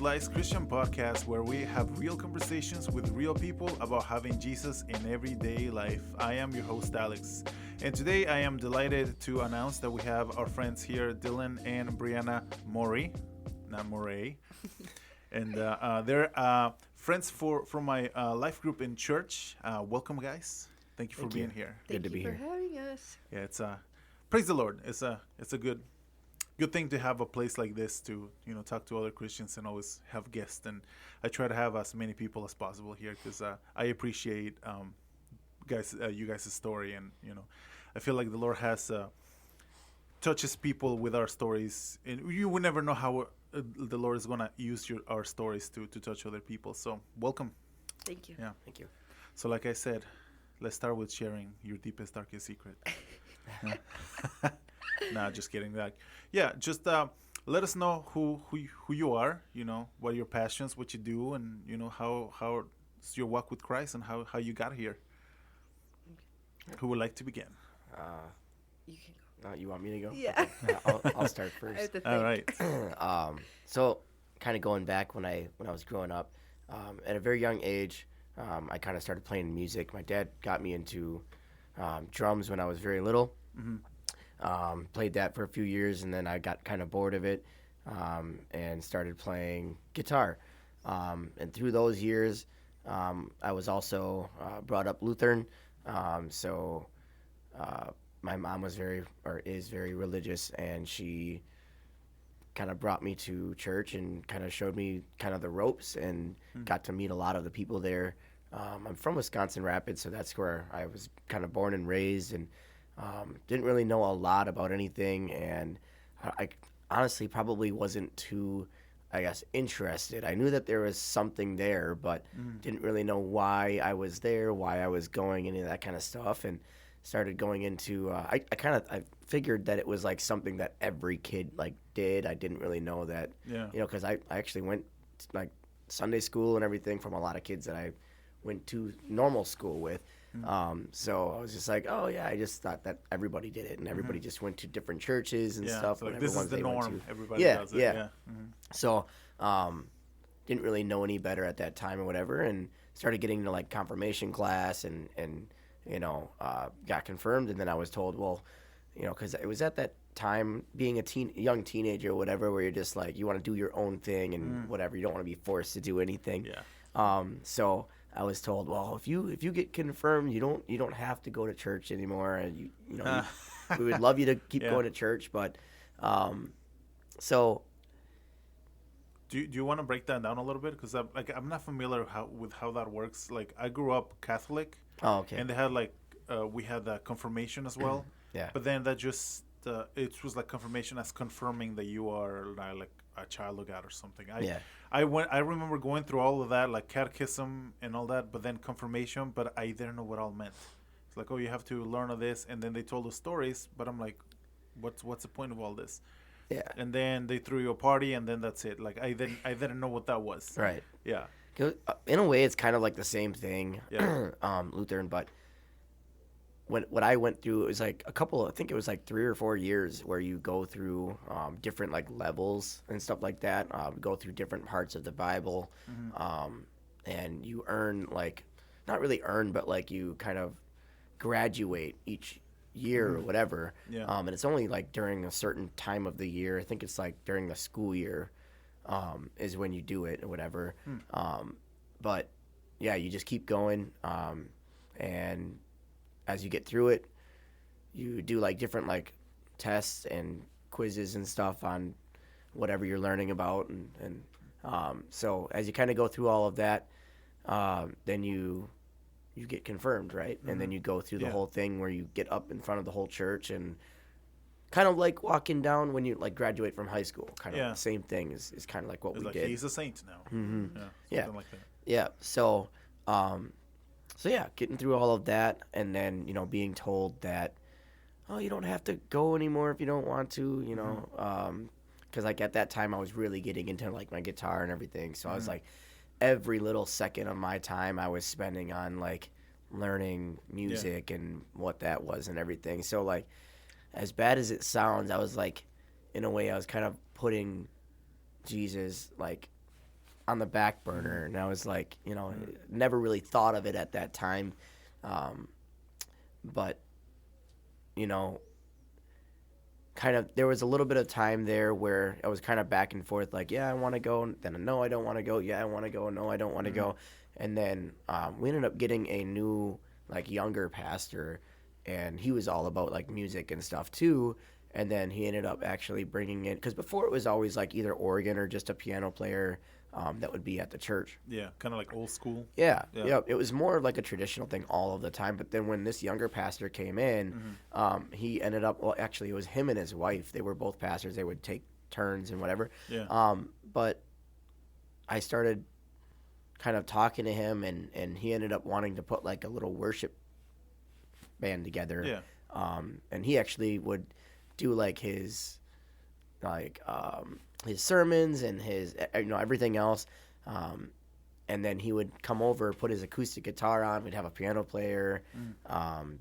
Slice Christian podcast where we have real conversations with real people about having Jesus in everyday life. I am your host, Alex. And today I am delighted to announce that we have our friends here, Dylan and Brianna Morey, not Morey. And they're friends from my life group in church. Welcome, guys. Thank you for being here. Good to be here. Thank you for having us. Yeah, it's praise the Lord. It's a good thing to have a place like this to talk to other Christians and always have guests. And I try to have as many people as possible here because I appreciate you guys' story, and I feel like the Lord has touches people with our stories, and you will never know how the Lord is gonna use our stories to touch other people. So welcome. Thank you. Yeah, Thank you. so like I said, let's start with sharing your deepest, darkest secret. Nah, just kidding. Just let us know who you are. What are your passions, what you do, and how's your walk with Christ and how you got here. Who would like to begin? You can go. You want me to go? Yeah. Okay. I'll start I have first. to think. All right. So kind of going back when I was growing up, at a very young age, I kind of started playing music. My dad got me into drums when I was very little. Mm-hmm. Played that for a few years, and then I got kind of bored of it and started playing guitar. And through those years, I was also brought up Lutheran. So my mom is very religious, and she kind of brought me to church and kind of showed me kind of the ropes and got to meet a lot of the people there. I'm from Wisconsin Rapids, so that's where I was kind of born and raised, and didn't really know a lot about anything, and I honestly probably wasn't too, I guess, interested. I knew that there was something there, but didn't really know why I was there, why I was going, any of that kind of stuff, and started going into, I figured that it was like something that every kid like did. I didn't really know that, because I actually went like Sunday school and everything from a lot of kids that I went to normal school with. So I was just like, oh yeah, I just thought that everybody did it, and everybody just went to different churches and stuff. So like this is the norm. Everybody yeah, does it. Yeah. So didn't really know any better at that time or whatever, and started getting into like confirmation class and got confirmed, and then I was told, well, because it was at that time being a young teenager or whatever, where you're just like you want to do your own thing and whatever, you don't want to be forced to do anything. So I was told, well, if you get confirmed, you don't have to go to church anymore, and we would love you to keep going to church, but so. Do you want to break that down a little bit? Because I'm not familiar with how that works. Like I grew up Catholic. Oh, okay. And they had like we had confirmation as well. Yeah. But then that just it was like confirmation as confirming that you are like a child of God or something. I remember going through all of that, like catechism and all that, but then confirmation, but I didn't know what all meant. It's like, oh, you have to learn all this, and then they told us stories, but I'm like, what's the point of all this? Yeah. And then they threw you a party, and then that's it. Like I didn't know what that was. Right. Yeah. In a way, it's kind of like the same thing, Lutheran, but what I went through, it was like I think it was like 3 or 4 years where you go through different like levels and stuff like that, go through different parts of the Bible, and you earn like, not really earn, but like you kind of graduate each year or whatever. And it's only like during a certain time of the year. I think it's like during the school year is when you do it or whatever. But yeah, you just keep going, and as you get through it, you do like different like tests and quizzes and stuff on whatever you're learning about, and so as you kind of go through all of that, then you get confirmed, right? And then you go through the whole thing where you get up in front of the whole church, and kind of like walking down when you like graduate from high school, kind of the same thing is kind of like what we did. He's a saint now. Something like that. Yeah. So getting through all of that, and then being told that, oh, you don't have to go anymore if you don't want to, because like at that time I was really getting into like my guitar and everything, so I was like, every little second of my time I was spending on like learning music and what that was and everything. So like, as bad as it sounds, I was like, in a way, I was kind of putting Jesus like on the back burner, and I was like, never really thought of it at that time. But, kind of there was a little bit of time there where I was kind of back and forth, like, yeah, I want to go, then no, I don't want to go, yeah, I want to go, no, I don't want to go. And then we ended up getting a new, like, younger pastor, and he was all about, like, music and stuff too. And then he ended up actually bringing in, because before it was always like either organ or just a piano player that would be at the church. Yeah, kind of like old school. Yeah. It was more of like a traditional thing all of the time. But then when this younger pastor came in, he ended up, well, actually, it was him and his wife. They were both pastors. They would take turns and whatever. Yeah. But I started kind of talking to him, and he ended up wanting to put like a little worship band together. Yeah. And he actually would do like his sermons and his everything else, and then he would come over, put his acoustic guitar on. We'd have a piano player,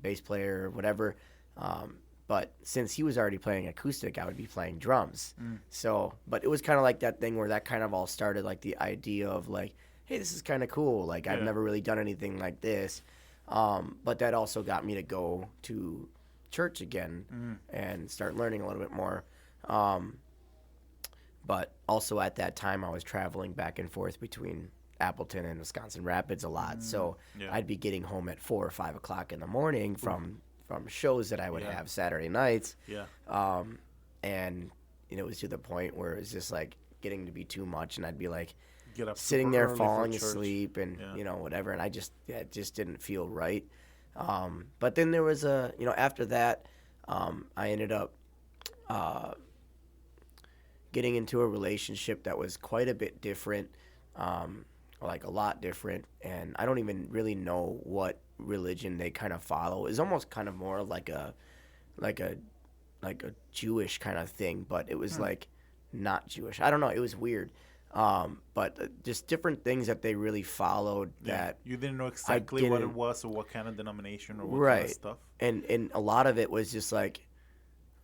bass player, whatever. But since he was already playing acoustic, I would be playing drums. So, but it was kind of like that thing where that kind of all started, like the idea of like, hey, this is kind of cool. Like I've never really done anything like this. But that also got me to go to church again and start learning a little bit more. But also at that time I was traveling back and forth between Appleton and Wisconsin Rapids a lot. So I'd be getting home at 4 or 5 o'clock in the morning from shows that I would have Saturday nights. And it was to the point where it was just like getting to be too much, and I'd be like Get up sitting super there early falling for church. asleep and whatever, and it just didn't feel right. But then there was after that, I ended up getting into a relationship that was quite a bit different, like a lot different, and I don't even really know what religion they kind of follow. It's almost kind of more like a Jewish kind of thing, but it was like not Jewish. I don't know. It was weird. But just different things that they really followed that you didn't know exactly what it was or what kind of denomination or what kind of stuff. And a lot of it was just like,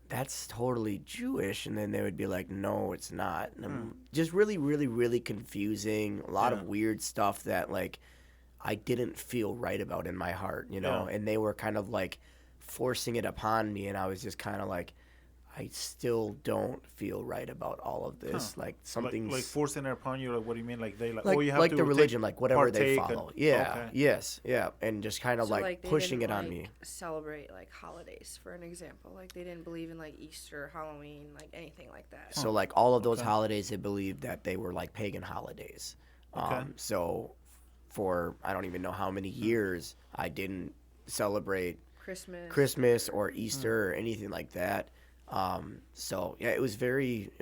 that's totally Jewish, and then they would be like, no, it's not. And just really, really, really confusing. A lot of weird stuff that like I didn't feel right about in my heart, and they were kind of like forcing it upon me, and I was just kind of like, I still don't feel right about all of this. Like something's like forcing it upon you. Like, what do you mean? Like they like, oh, you have like to the religion, like whatever they partake follow. Okay. Yes, and just kind of So, like they pushing didn't, it on like, me. Celebrate like holidays, for an example. Like they didn't believe in like Easter, Halloween, like anything like that. So like all of those holidays, they believed that they were like pagan holidays. Okay. So for I don't even know how many years I didn't celebrate Christmas or Easter or anything like that. So yeah, it was very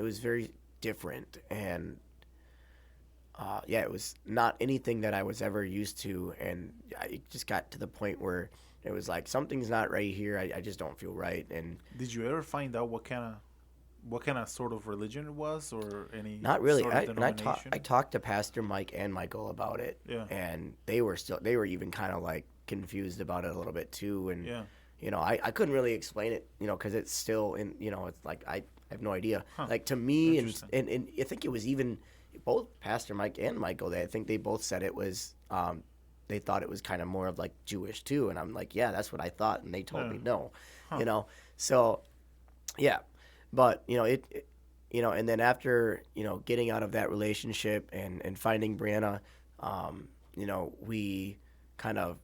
different, and it was not anything that I was ever used to, and I just got to the point where it was like, something's not right here. I just don't feel right. And did you ever find out what kind of sort of religion it was, or any? Not really. Sort of I talked to Pastor Mike and Michael about it, and they were even kind of like confused about it a little bit too, and I couldn't really explain it, because it's still in, it's like I have no idea. Like to me, and I think it was even both Pastor Mike and Michael. I think they both said it was, they thought it was kind of more of like Jewish too, and I'm like, yeah, that's what I thought, and they told me no, So, yeah, but and then after getting out of that relationship and finding Brianna, we kind of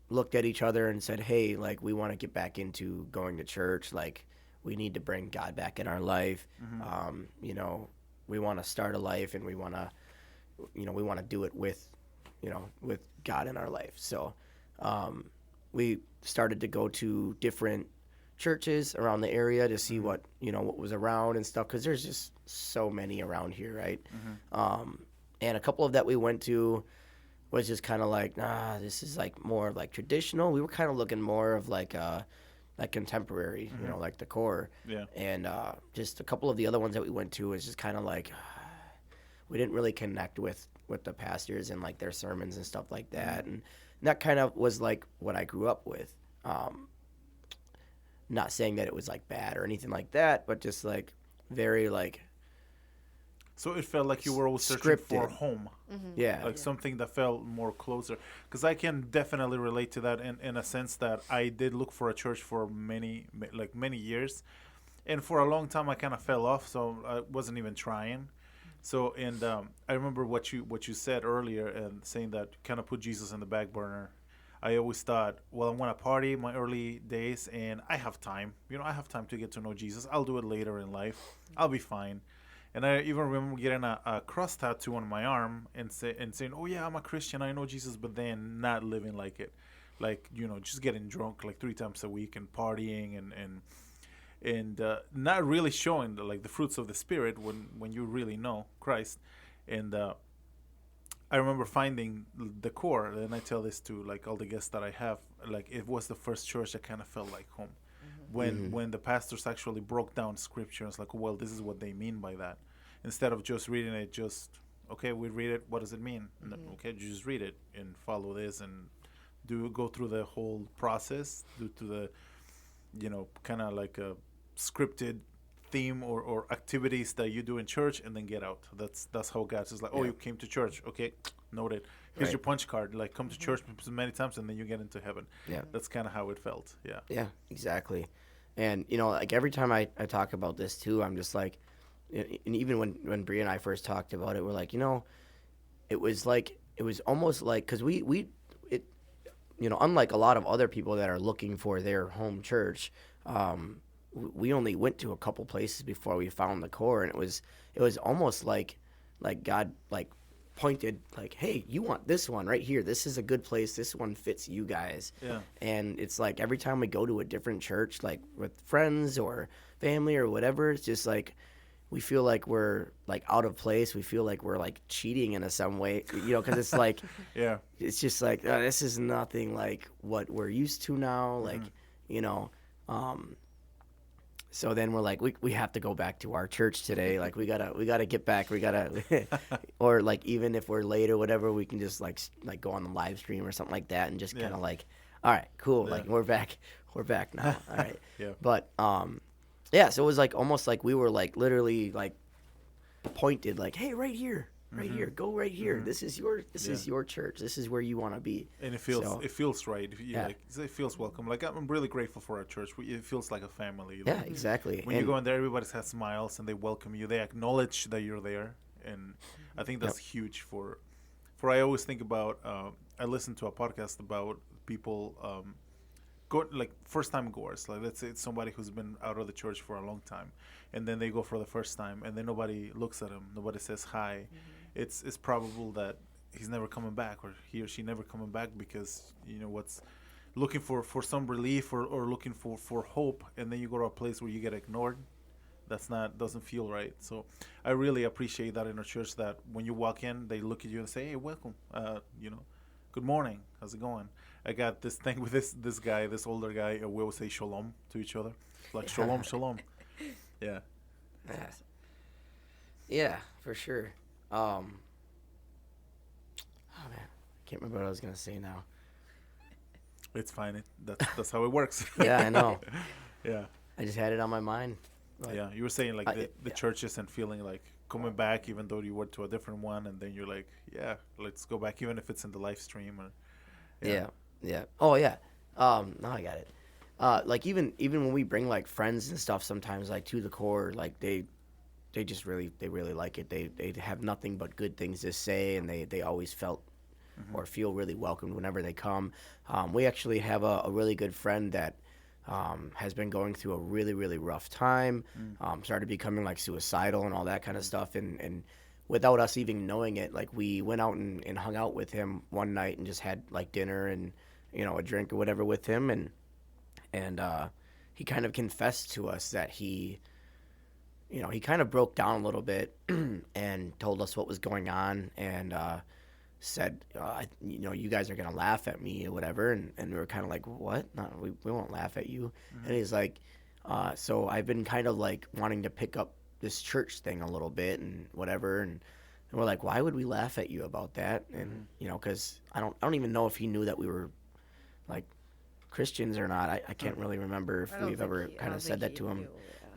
looked at each other and said, hey, like, we want to get back into going to church. Like, we need to bring God back in our life. We want to start a life, and we want to do it with God in our life. So we started to go to different churches around the area to see what was around and stuff, because there's just so many around here, right? And a couple of that we went to was just kind of like, this is like more like traditional. We were kind of looking more of like contemporary, like the core. Yeah. And just a couple of the other ones that we went to was just kind of like, we didn't really connect with the pastors and like their sermons and stuff like that. And that kind of was like what I grew up with. Not saying that it was like bad or anything like that, but just like very like So it felt like you were always searching for scripted. home, Yeah. like something that felt more closer. Because I can definitely relate to that in a sense that I did look for a church for many years, and for a long time I kind of fell off, so I wasn't even trying. So and I remember what you said earlier and saying that kind of put Jesus in the back burner. I always thought, well, I want to party in my early days, and I have time. I have time to get to know Jesus. I'll do it later in life. I'll be fine. And I even remember getting a cross tattoo on my arm and saying, "Oh yeah, I'm a Christian. I know Jesus," but then not living like it, like just getting drunk like 3 times a week and partying and not really showing the fruits of the spirit when you really know Christ. And I remember finding the core, and I tell this to like all the guests that I have. Like it was the first church that kind of felt like home. When the pastors actually broke down scripture, it's like, well, this is what they mean by that. Instead of just reading it, just okay, we read it. What does it mean? Okay, you just read it and follow this and go through the whole process, do to the kind of like a scripted theme or activities that you do in church and then get out. That's how God's is like, oh, Yeah. you came to church, okay, noted. Here's Right. your punch card. Like, come to church many times and then you get into heaven. Yeah. That's kind of how it felt. Yeah. Yeah, exactly. And like every time I talk about this too, I'm just like, and even when Bria and I first talked about it, we're like, it was almost like because it unlike a lot of other people that are looking for their home church, we only went to a couple places before we found the core, and it was almost like God like pointed like, hey, you want this one right here, this is a good place, this one fits you guys. Yeah. And it's like every time we go to a different church, like with friends or family or whatever, it's just like we feel like we're like out of place, we feel like we're like cheating in some way, because it's like Yeah. it's just like this is nothing like what we're used to now, like um so then we're like, we have to go back to our church today. Like we gotta get back. We gotta, or like even if we're late or whatever, we can just like go on the live stream or something like that and just kind of like, all right, cool. Yeah. Like we're back now. All right. Yeah. But yeah. So it was like almost like we were like literally like pointed like, hey, right here, go right here. This is your church. This is where you want to be. And it feels right. Yeah. It feels welcome. Like I'm really grateful for our church. It feels like a family. Yeah, exactly. When you go in there, everybody has smiles and they welcome you. They acknowledge that you're there, and I think that's huge. For I always think about. I listened to a podcast about people go like first time goers. Like let's say it's somebody who's been out of the church for a long time, and then they go for the first time, and then nobody looks at them. Nobody says hi. It's probable that he's never coming back, or he or she never coming back because what's looking for some relief or looking for hope, and then you go to a place where you get ignored. Doesn't feel right. So I really appreciate that in our church, that when you walk in, they look at you and say, hey, welcome, good morning, how's it going? I got this thing with this guy, this older guy, we always say shalom to each other, like shalom, shalom. Yeah. Yeah. Yeah, for sure. Oh man, I can't remember what I was gonna say now. It's fine. That's how it works. Yeah, I know. Yeah. I just had it on my mind. But Yeah, you were saying like the yeah. church isn't feeling like coming back, even though you went to a different one, and then you're like, yeah, let's go back, even if it's in the live stream. Or Yeah. Oh yeah. Now I got it. Like even when we bring like friends and stuff, sometimes like to the core, like they just really like it. They have nothing but good things to say, and they always felt or feel really welcomed whenever they come. We actually have a really good friend that has been going through a really, really rough time, started becoming like suicidal and all that kind of stuff. And without us even knowing it, like we went out and hung out with him one night and just had like dinner and, a drink or whatever with him. And he kind of confessed to us that he kind of broke down a little bit and told us what was going on, and said, you guys are going to laugh at me or whatever. And we were kind of like, what? No, we won't laugh at you. And he's like, so I've been kind of like wanting to pick up this church thing a little bit and whatever. And we're like, why would we laugh at you about that? And, because I don't even know if he knew that we were like Christians or not. I can't really remember if we've ever kind of said that to him.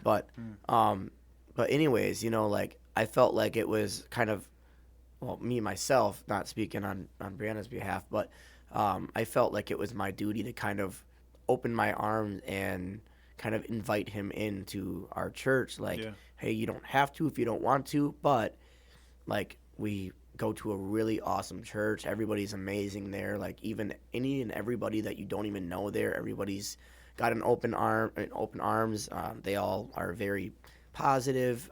But anyways, like I felt like it was kind of, well, me myself, not speaking on Brianna's behalf, but I felt like it was my duty to kind of open my arms and kind of invite him into our church. Like, Yeah. hey, you don't have to if you don't want to, but like we go to a really awesome church. Everybody's amazing there. Like even any and everybody that you don't even know there, everybody's got an open arms. They all are very positive,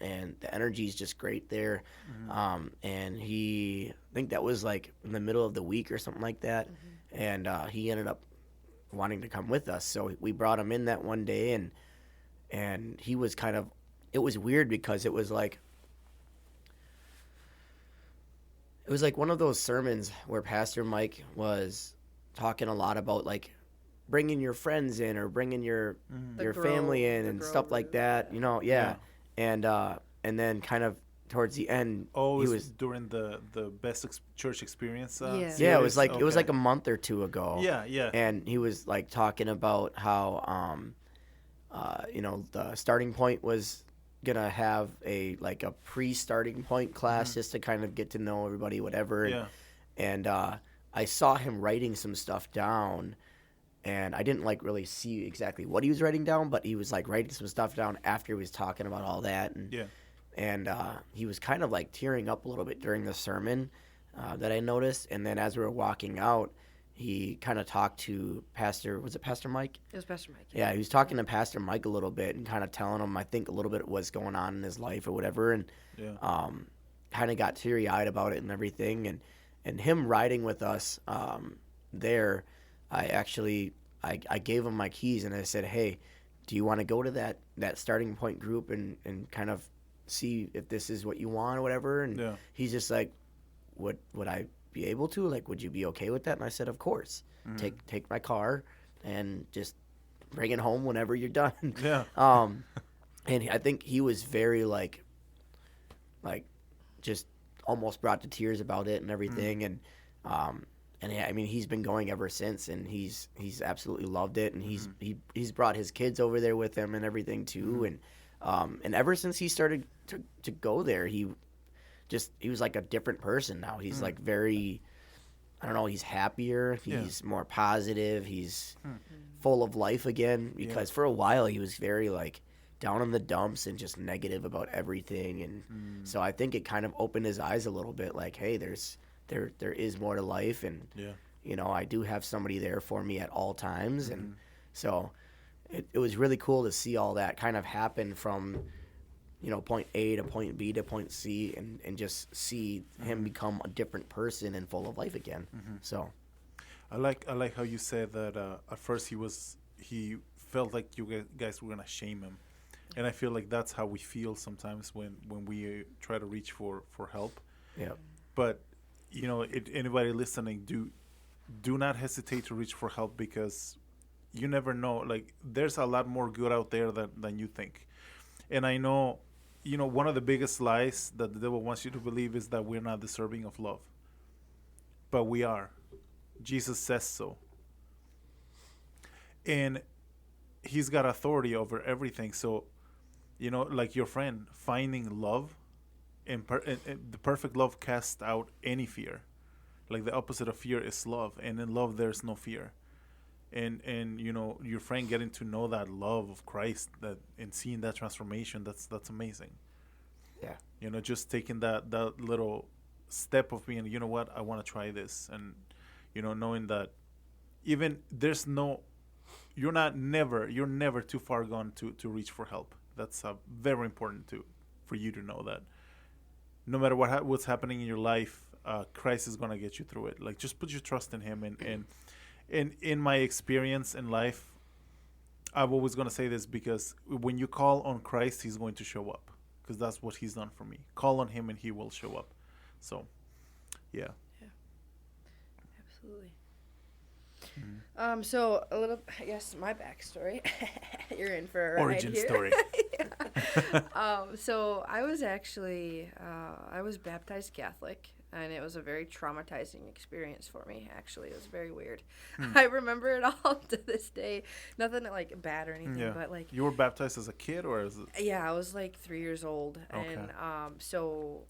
and the energy is just great there. And I think that was like in the middle of the week or something like that, and he ended up wanting to come with us. So we brought him in that one day, and he was kind of. It was weird because it was like one of those sermons where Pastor Mike was talking a lot about like bringing your friends in or bringing your family in and stuff like that, Yeah. and then kind of towards the end, Oh, he it was during the best church experience. Yeah. yeah, it was series? like it was Okay. like a month or two ago. Yeah. And he was like talking about how the starting point was gonna have a pre-starting point class just to kind of get to know everybody, whatever. And I saw him writing some stuff down, and I didn't like really see exactly what he was writing down, but he was like writing some stuff down after he was talking about all that, and he was kind of like tearing up a little bit during the sermon that I noticed. And then as we were walking out, he kind of talked to Pastor Mike? It was Pastor Mike. Yeah, he was talking to Pastor Mike a little bit and kind of telling him, I think, a little bit what's going on in his life or whatever, and kind of got teary-eyed about it and everything. And him riding with us there, I gave him my keys and I said, hey, do you want to go to that starting point group and kind of see if this is what you want or whatever? And he's just like, would I be able to? Like, would you be okay with that? And I said, of course. Take my car and just bring it home whenever you're done. Yeah. And I think he was very like just almost brought to tears about it and everything. And yeah, I mean, he's been going ever since, and he's absolutely loved it. And he's brought his kids over there with him and everything too. And ever since he started to go there, he was like a different person now. He's like very, I don't know, he's happier. He's more positive. He's full of life again, because for a while he was very like down in the dumps and just negative about everything. And so I think it kind of opened his eyes a little bit, like, hey, there is more to life. And, I do have somebody there for me at all times. And so it was really cool to see all that kind of happen from, point A to point B to point C, and just see him become a different person and full of life again. So I like how you said that at first he felt like you guys were gonna shame him, and I feel like that's how we feel sometimes when we try to reach for help. Yeah. But anybody listening, do not hesitate to reach for help, because you never know. Like, there's a lot more good out there than you think. And I know, one of the biggest lies that the devil wants you to believe is that we're not deserving of love. But we are. Jesus says so. And he's got authority over everything. So, like your friend, finding love, and the perfect love casts out any fear. Like, the opposite of fear is love. And in love, there's no fear. And your friend getting to know that love of Christ, that and seeing that transformation, that's amazing. Yeah. Just taking that little step of being, what, I want to try this. And knowing that even you're never too far gone to reach for help. That's very important for you to know that no matter what's happening in your life, Christ is going to get you through it. Like, just put your trust in him. And in my experience in life, I'm always going to say this, because when you call on Christ, he's going to show up, because that's what he's done for me. Call on him and he will show up. So, yeah. Absolutely. So a little, I guess, my backstory. You're in for a ride Origin here. story. So I was actually, I was baptized Catholic and it was a very traumatizing experience for me. Actually, it was very weird. I remember it all to this day. Nothing like bad or anything, Yeah. but like You were baptized as a kid, or as yeah, I was like 3 years old, Okay. and so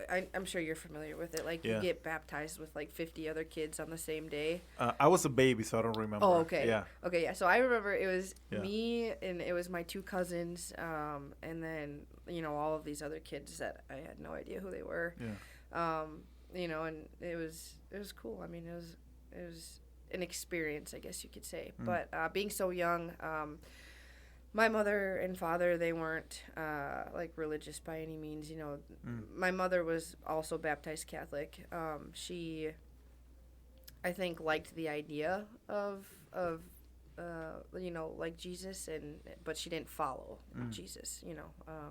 I'm sure you're familiar with it. Like Yeah. you get baptized with like 50 other kids on the same day. I was a baby, so I don't remember. Oh, okay. Yeah. Okay, yeah. So I remember it was Yeah. me and it was my 2 cousins, and then all of these other kids that I had no idea who they were. Yeah. And it was cool. I mean, it was an experience, I guess you could say. But being so young, my mother and father, they weren't like religious by any means. My mother was also baptized Catholic. She, I think, liked the idea of like Jesus, but she didn't follow Jesus.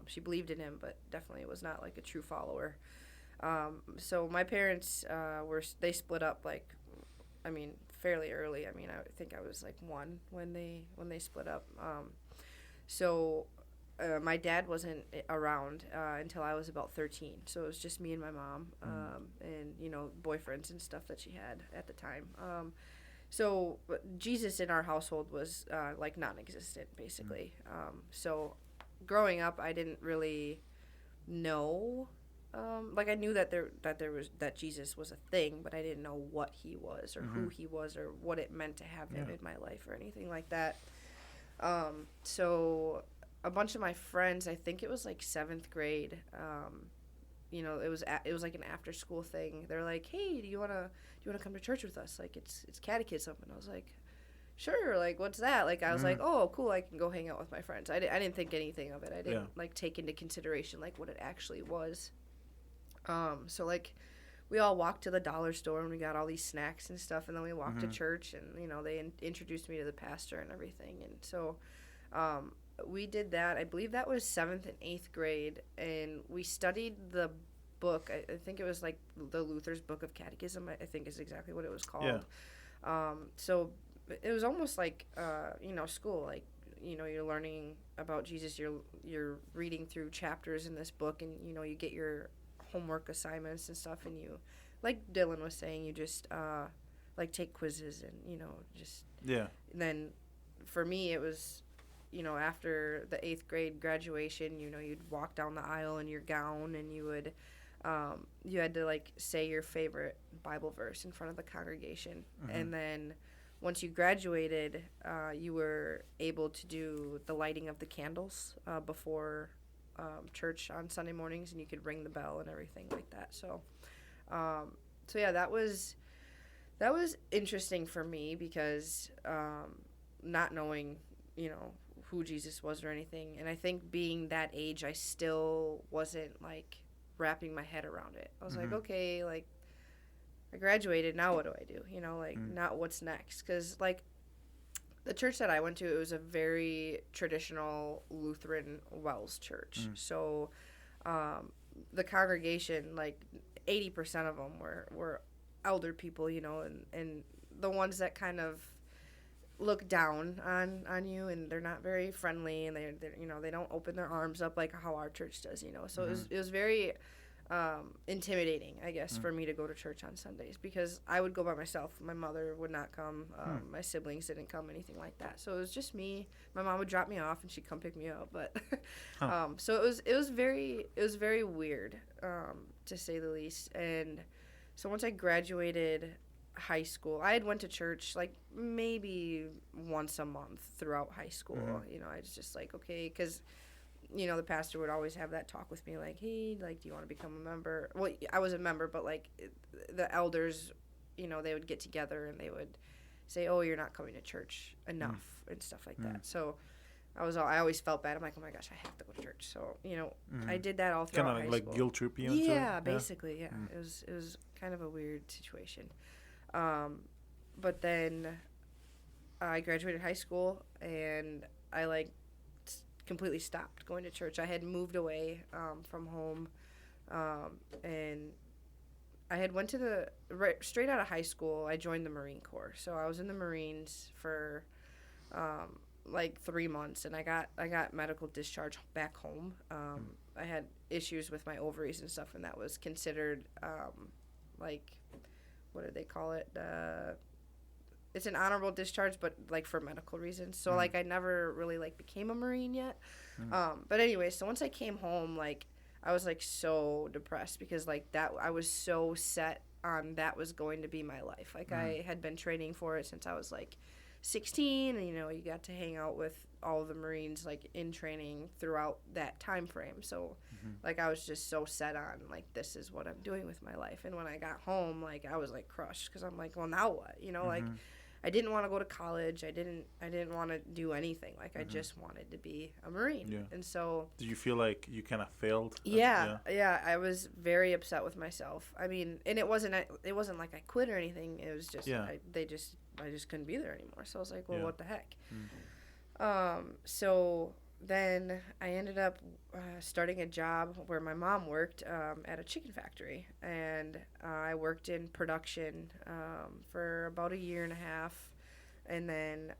She believed in him, but definitely was not like a true follower. So my parents they split up like, I mean, fairly early. I mean, I think I was like 1 when they split up. So my dad wasn't around until I was about 13. So it was just me and my mom, and boyfriends and stuff that she had at the time. So Jesus in our household was like non-existent, basically. So growing up, I didn't really know. Like I knew that Jesus was a thing, but I didn't know what he was or who he was or what it meant to have him in my life or anything like that. So a bunch of my friends, I think it was like 7th grade. It was like an after school thing. They're like, "Hey, do you wanna come to church with us? Like it's catechism." And I was like, "Sure." Like, what's that? Like I was like, "Oh, cool. I can go hang out with my friends." I didn't think anything of it. I didn't like take into consideration like what it actually was. So like we all walked to the dollar store and we got all these snacks and stuff, and then we walked to church, and they introduced me to the pastor and everything, and so we did that. I believe that was 7th and 8th grade, and we studied the book. I think it was like the Luther's Book of Catechism, I think is exactly what it was called. So it was almost like school, like you're learning about Jesus, you're reading through chapters in this book, and you get your homework assignments and stuff, and you, like Dylan was saying, you just like take quizzes and just Yeah. and then for me it was after the 8th grade graduation, you'd walk down the aisle in your gown, and you would you had to like say your favorite Bible verse in front of the congregation, and then once you graduated, you were able to do the lighting of the candles before church on Sunday mornings, and you could ring the bell and everything like that. So yeah, that was interesting for me because not knowing who Jesus was or anything, and I think being that age, I still wasn't like wrapping my head around it. I was like, okay, like I graduated, now what do I do? Not what's next, because like the church that I went to, it was a very traditional Lutheran WELS church. So the congregation, like 80% of them were elder people, and the ones that kind of look down on you, and they're not very friendly, and they don't open their arms up like how our church does, So it was very intimidating, I guess, for me to go to church on Sundays, because I would go by myself. My mother would not come. My siblings didn't come, anything like that. So it was just me. My mom would drop me off, and she'd come pick me up. But so it was very weird, to say the least. And so once I graduated high school, I had went to church like maybe once a month throughout high school. I was just like, okay, because the pastor would always have that talk with me, like, hey, like, do you want to become a member? Well, I was a member, but like the elders, they would get together and they would say, oh, you're not coming to church enough and stuff like that. So I always felt bad. I'm like, oh my gosh, I have to go to church. So I did that all throughout high Kind of like school. guilt trip you into it? Yeah, basically, yeah. It was kind of a weird situation. But then I graduated high school, and I like completely stopped going to church. I had moved away from home, and I had went to straight out of high school, I joined the Marine Corps. So I was in the Marines for like 3 months, and I got medical discharge back home. I had issues with my ovaries and stuff, and that was considered like, what do they call it? It's an honorable discharge, but like for medical reasons. So like I never really like became a Marine yet. But anyway, so once I came home, like I was like so depressed because like that I was so set on that was going to be my life. Like I had been training for it since I was like 16, and you got to hang out with all of the Marines like in training throughout that time frame. So like I was just so set on like this is what I'm doing with my life. And when I got home, like I was like crushed because I'm like, well, now what? Like I didn't want to go to college. I didn't want to do anything. Like I just wanted to be a Marine. Yeah. And so Do you feel like you kind of failed? yeah, I was very upset with myself. I mean, and it wasn't like I quit or anything. It was just I just couldn't be there anymore. So I was like, well, what the heck? So then I ended up starting a job where my mom worked at a chicken factory, and I worked in production for about a year and a half, and then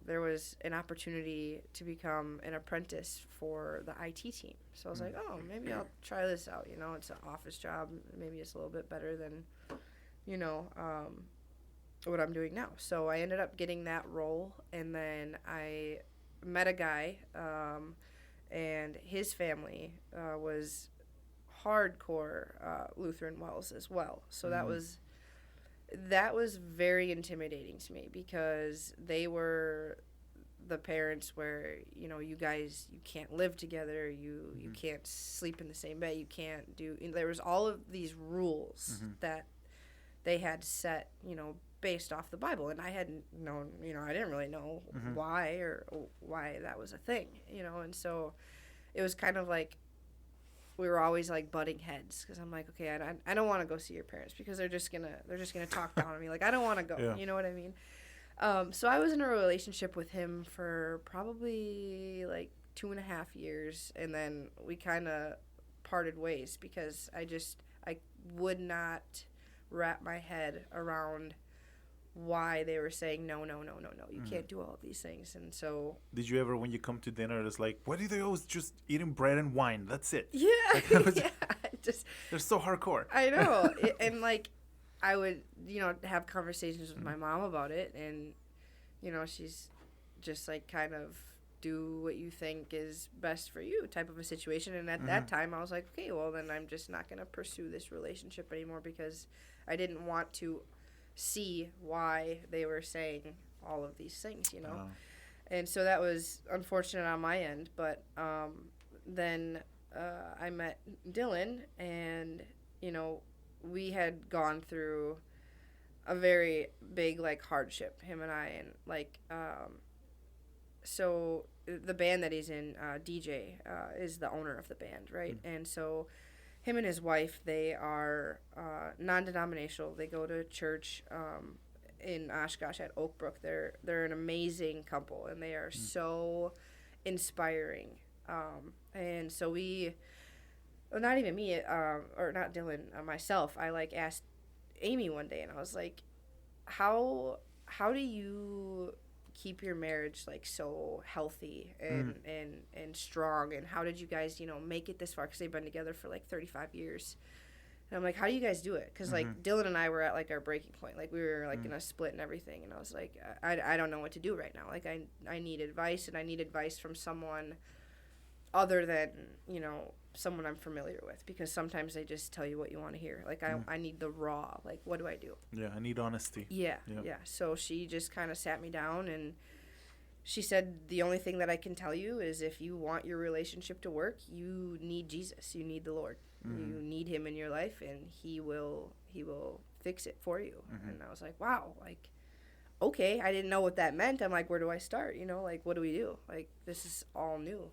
there was an opportunity to become an apprentice for the IT team. So I was like, oh, maybe I'll try this out. It's an office job. Maybe it's a little bit better than, what I'm doing now. So I ended up getting that role, and then I met a guy, and his family was hardcore Lutheran Wells as well. So that was very intimidating to me because they were the parents where you guys you can't live together, you can't sleep in the same bed, you can't do. There was all of these rules that they had set based off the Bible, and I hadn't known, I didn't really know why that was a thing, and so it was kind of like we were always like butting heads because I'm like, okay, I don't want to go see your parents because they're just gonna talk down on me, like I don't want to go, you know what I mean? So I was in a relationship with him for probably like 2.5 years, and then we kind of parted ways because I would not wrap my head around why they were saying no, you can't do all of these things. And so did you ever, when you come to dinner, it's like, why do they always just eating bread and wine, that's it? They're so hardcore. I know. And like I would have conversations with my mom about it, and she's just like kind of do what you think is best for you type of a situation. And at that time I was like, okay, well then I'm just not going to pursue this relationship anymore because I didn't want to see why they were saying all of these things, And so that was unfortunate on my end, but then I met Dylan, and we had gone through a very big like hardship, him and I, and like so the band that he's in, DJ is the owner of the band, right? And so him and his wife, they are non-denominational. They go to church in Oshkosh at Oak Brook. They're an amazing couple, and they are so inspiring. And so not even me, or not Dylan, myself, I like asked Amy one day, and I was like, how do you keep your marriage like so healthy and strong, and how did you guys make it this far, because they've been together for like 35 years, and I'm like, how do you guys do it? Because like Dylan and I were at like our breaking point, like we were like in a split and everything, and I was like, I don't know what to do right now, like I need advice, and I need advice from someone other than someone I'm familiar with, because sometimes they just tell you what you want to hear. Like I need the raw, like what do I do? Yeah, I need honesty. Yeah. So she just kind of sat me down, and she said, the only thing that I can tell you is if you want your relationship to work, you need Jesus, you need the Lord, you need him in your life, and he will fix it for you. And I was like, wow, like okay, I didn't know what that meant. I'm like, where do I start? Like what do we do? Like this is all new.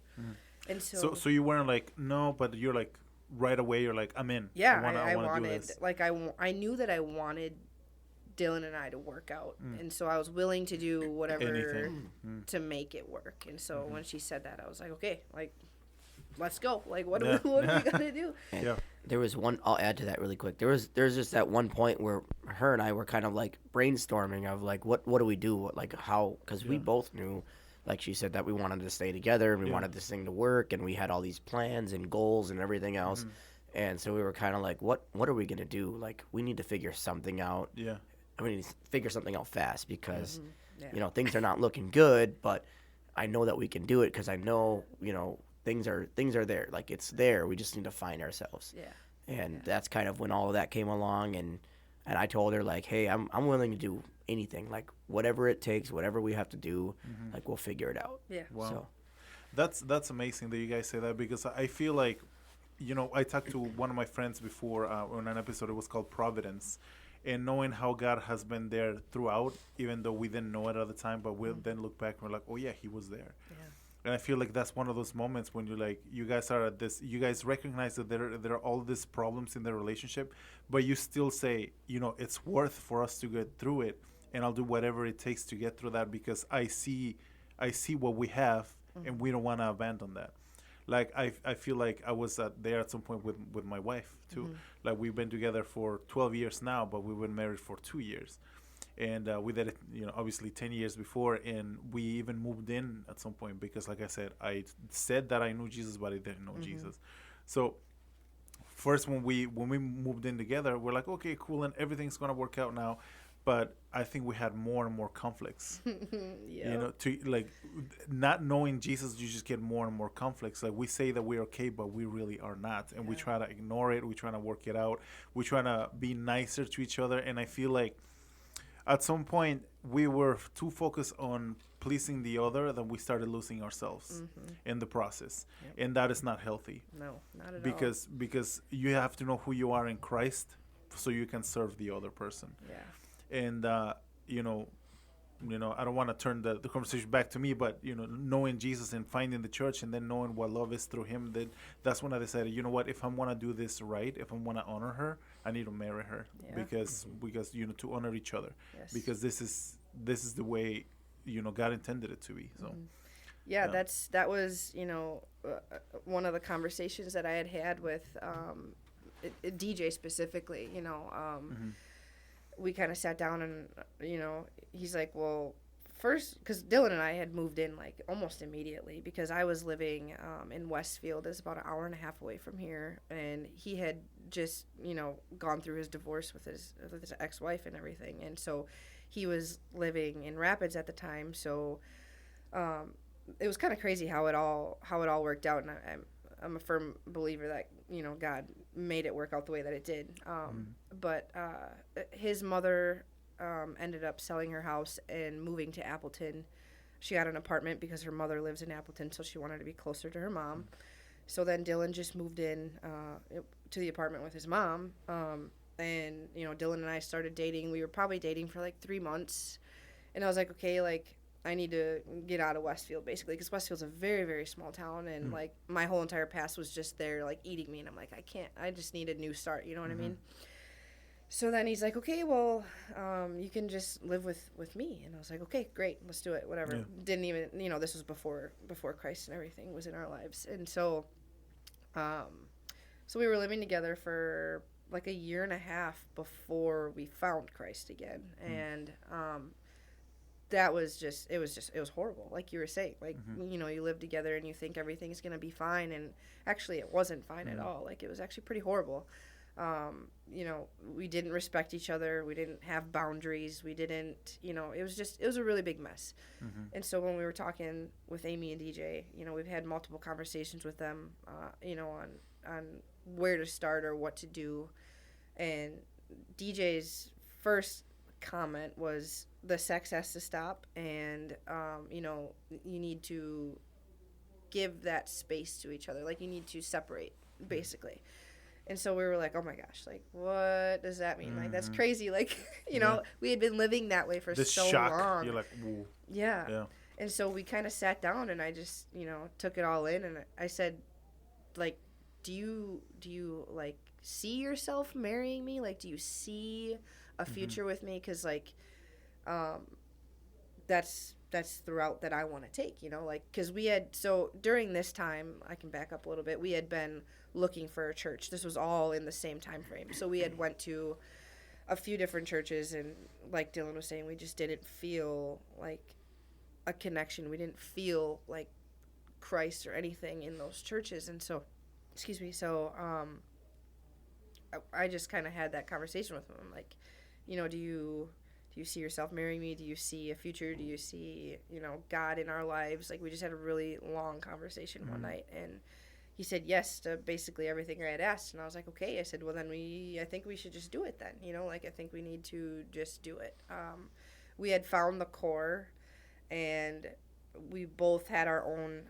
And so you weren't like, no, but you're like right away you're like, I'm in. Yeah, I wanted, do this. like I knew that I wanted Dylan and I to work out, and so I was willing to do whatever to make it work. And so when she said that, I was like, okay, like let's go. Like what do we gotta do? Yeah. There was one. I'll add to that really quick. There's just that one point where her and I were kind of like brainstorming of like what do we do, like how, because we both knew, like she said, that we wanted to stay together and we wanted this thing to work, and we had all these plans and goals and everything else. And so we were kind of like, what are we gonna do? Like, we need to figure something out. Yeah. We need to figure something out fast because Yeah. things are not looking good. But I know that we can do it because I know things are there. Like, it's there. We just need to find ourselves. Yeah. And that's kind of when all of that came along. And I told her, like, hey, I'm willing to do anything, like whatever it takes, whatever we have to do, like we'll figure it out. Yeah. Wow. That's amazing that you guys say that, because I feel like, I talked to one of my friends before on an episode. It was called Providence, and knowing how God has been there throughout, even though we didn't know it at the time, but we'll then look back and we're like, oh yeah, He was there. Yeah. And I feel like that's one of those moments when you're like, you guys are at this, you guys recognize that there are all these problems in the relationship, but you still say, it's worth for us to get through it, and I'll do whatever it takes to get through that, because I see what we have, and we don't want to abandon that. Like, I feel like I was there at some point with my wife too. Like, we've been together for 12 years now, but we've been married for 2 years. And we did it, obviously 10 years before, and we even moved in at some point because, like I said that I knew Jesus, but I didn't know Jesus. So first, when we moved in together, we're like, okay, cool, and everything's gonna work out now. But I think we had more and more conflicts. To like not knowing Jesus, you just get more and more conflicts. Like, we say that we're okay, but we really are not, and we try to ignore it. We try to work it out. We try to be nicer to each other, and I feel like at some point we were too focused on pleasing the other that we started losing ourselves in the process. And that is not healthy. No, not at Because you have to know who you are in Christ so you can serve the other person. Yeah. And I don't want to turn the conversation back to me, but knowing Jesus and finding the church, and then knowing what love is through Him, that's when I decided, you know what, if I want to do this right, if I want to honor her, I need to marry her. Because to honor each other. Yes. Because this is the way God intended it to be. So that was one of the conversations that I had with a DJ specifically. We kind of sat down, and he's like, well, first, because Dylan and I had moved in like almost immediately, because I was living in Westfield. It's about an hour and a half away from here, and he had just gone through his divorce with his ex-wife and everything, and so he was living in Rapids at the time. So it was kind of crazy how it all worked out, and I'm a firm believer that God made it work out the way that it did. But his mother ended up selling her house and moving to Appleton. She got an apartment because her mother lives in Appleton, so she wanted to be closer to her mom. So then Dylan just moved in to the apartment with his mom. And Dylan and I started dating. We were probably dating for like 3 months, and I was like, okay, like, I need to get out of Westfield, basically, because Westfield's a very, very small town, and like my whole entire past was just there, like, eating me, and I'm like, I just need a new start, you know what I mean? So then he's like, okay, well, you can just live with me, and I was like, okay, great, let's do it, whatever. Yeah. Didn't even, this was before Christ and everything was in our lives, and so we were living together for like a year and a half before we found Christ again, and that was it was horrible, like you were saying, like you live together and you think everything's gonna be fine, and actually it wasn't fine at all. Like, it was actually pretty horrible. We didn't respect each other, we didn't have boundaries, we didn't, it was a really big mess. And so when we were talking with Amy and DJ, we've had multiple conversations with them on where to start or what to do, and DJ's first comment was, the sex has to stop, and you need to give that space to each other, like, you need to separate, basically. And so we were like, oh my gosh, like, what does that mean? Like, that's crazy. Like, we had been living that way for this so shock, long. you're like, whoa. Yeah. And so we kind of sat down, and I just took it all in, and I said, like, do you like see yourself marrying me? Like, do you see a future with me? Because, like, that's the route that I want to take, like, because we had, so during this time, I can back up a little bit, we had been looking for a church. This was all in the same time frame. So we had went to a few different churches, and like Dylan was saying, we just didn't feel like a connection. We didn't feel like Christ or anything in those churches. And so, I just kind of had that conversation with him. I'm like, do you see yourself marrying me? Do you see a future? Do you see, God in our lives? Like, we just had a really long conversation one night, and he said yes to basically everything I had asked. And I was like, okay. I said, well, then I think we should just do it then. Like, I think we need to just do it. We had found the core, and we both had our own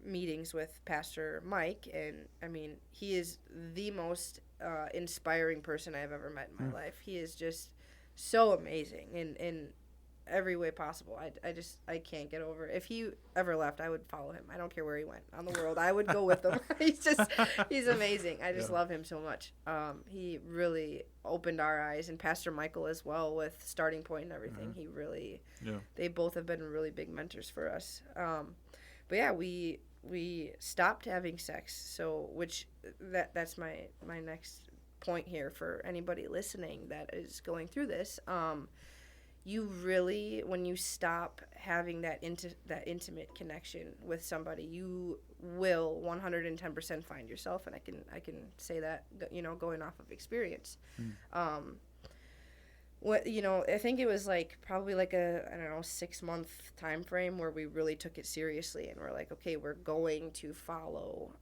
meetings with Pastor Mike. And, I mean, he is the most inspiring person I've ever met in my life. He is just so amazing in every way possible. I can't get over it. If he ever left, I would follow him. I don't care where he went on the world. I would go with him. He's amazing. I just love him so much. He really opened our eyes, and Pastor Michael as well with Starting Point and everything. He really, they both have been really big mentors for us. But yeah, we stopped having sex. So that's my next point here for anybody listening that is going through this. You really, when you stop having that intimate connection with somebody, you will 110% find yourself, and I can say that, going off of experience. I think it was probably a 6-month time frame where we really took it seriously, and we're like, okay, we're going to follow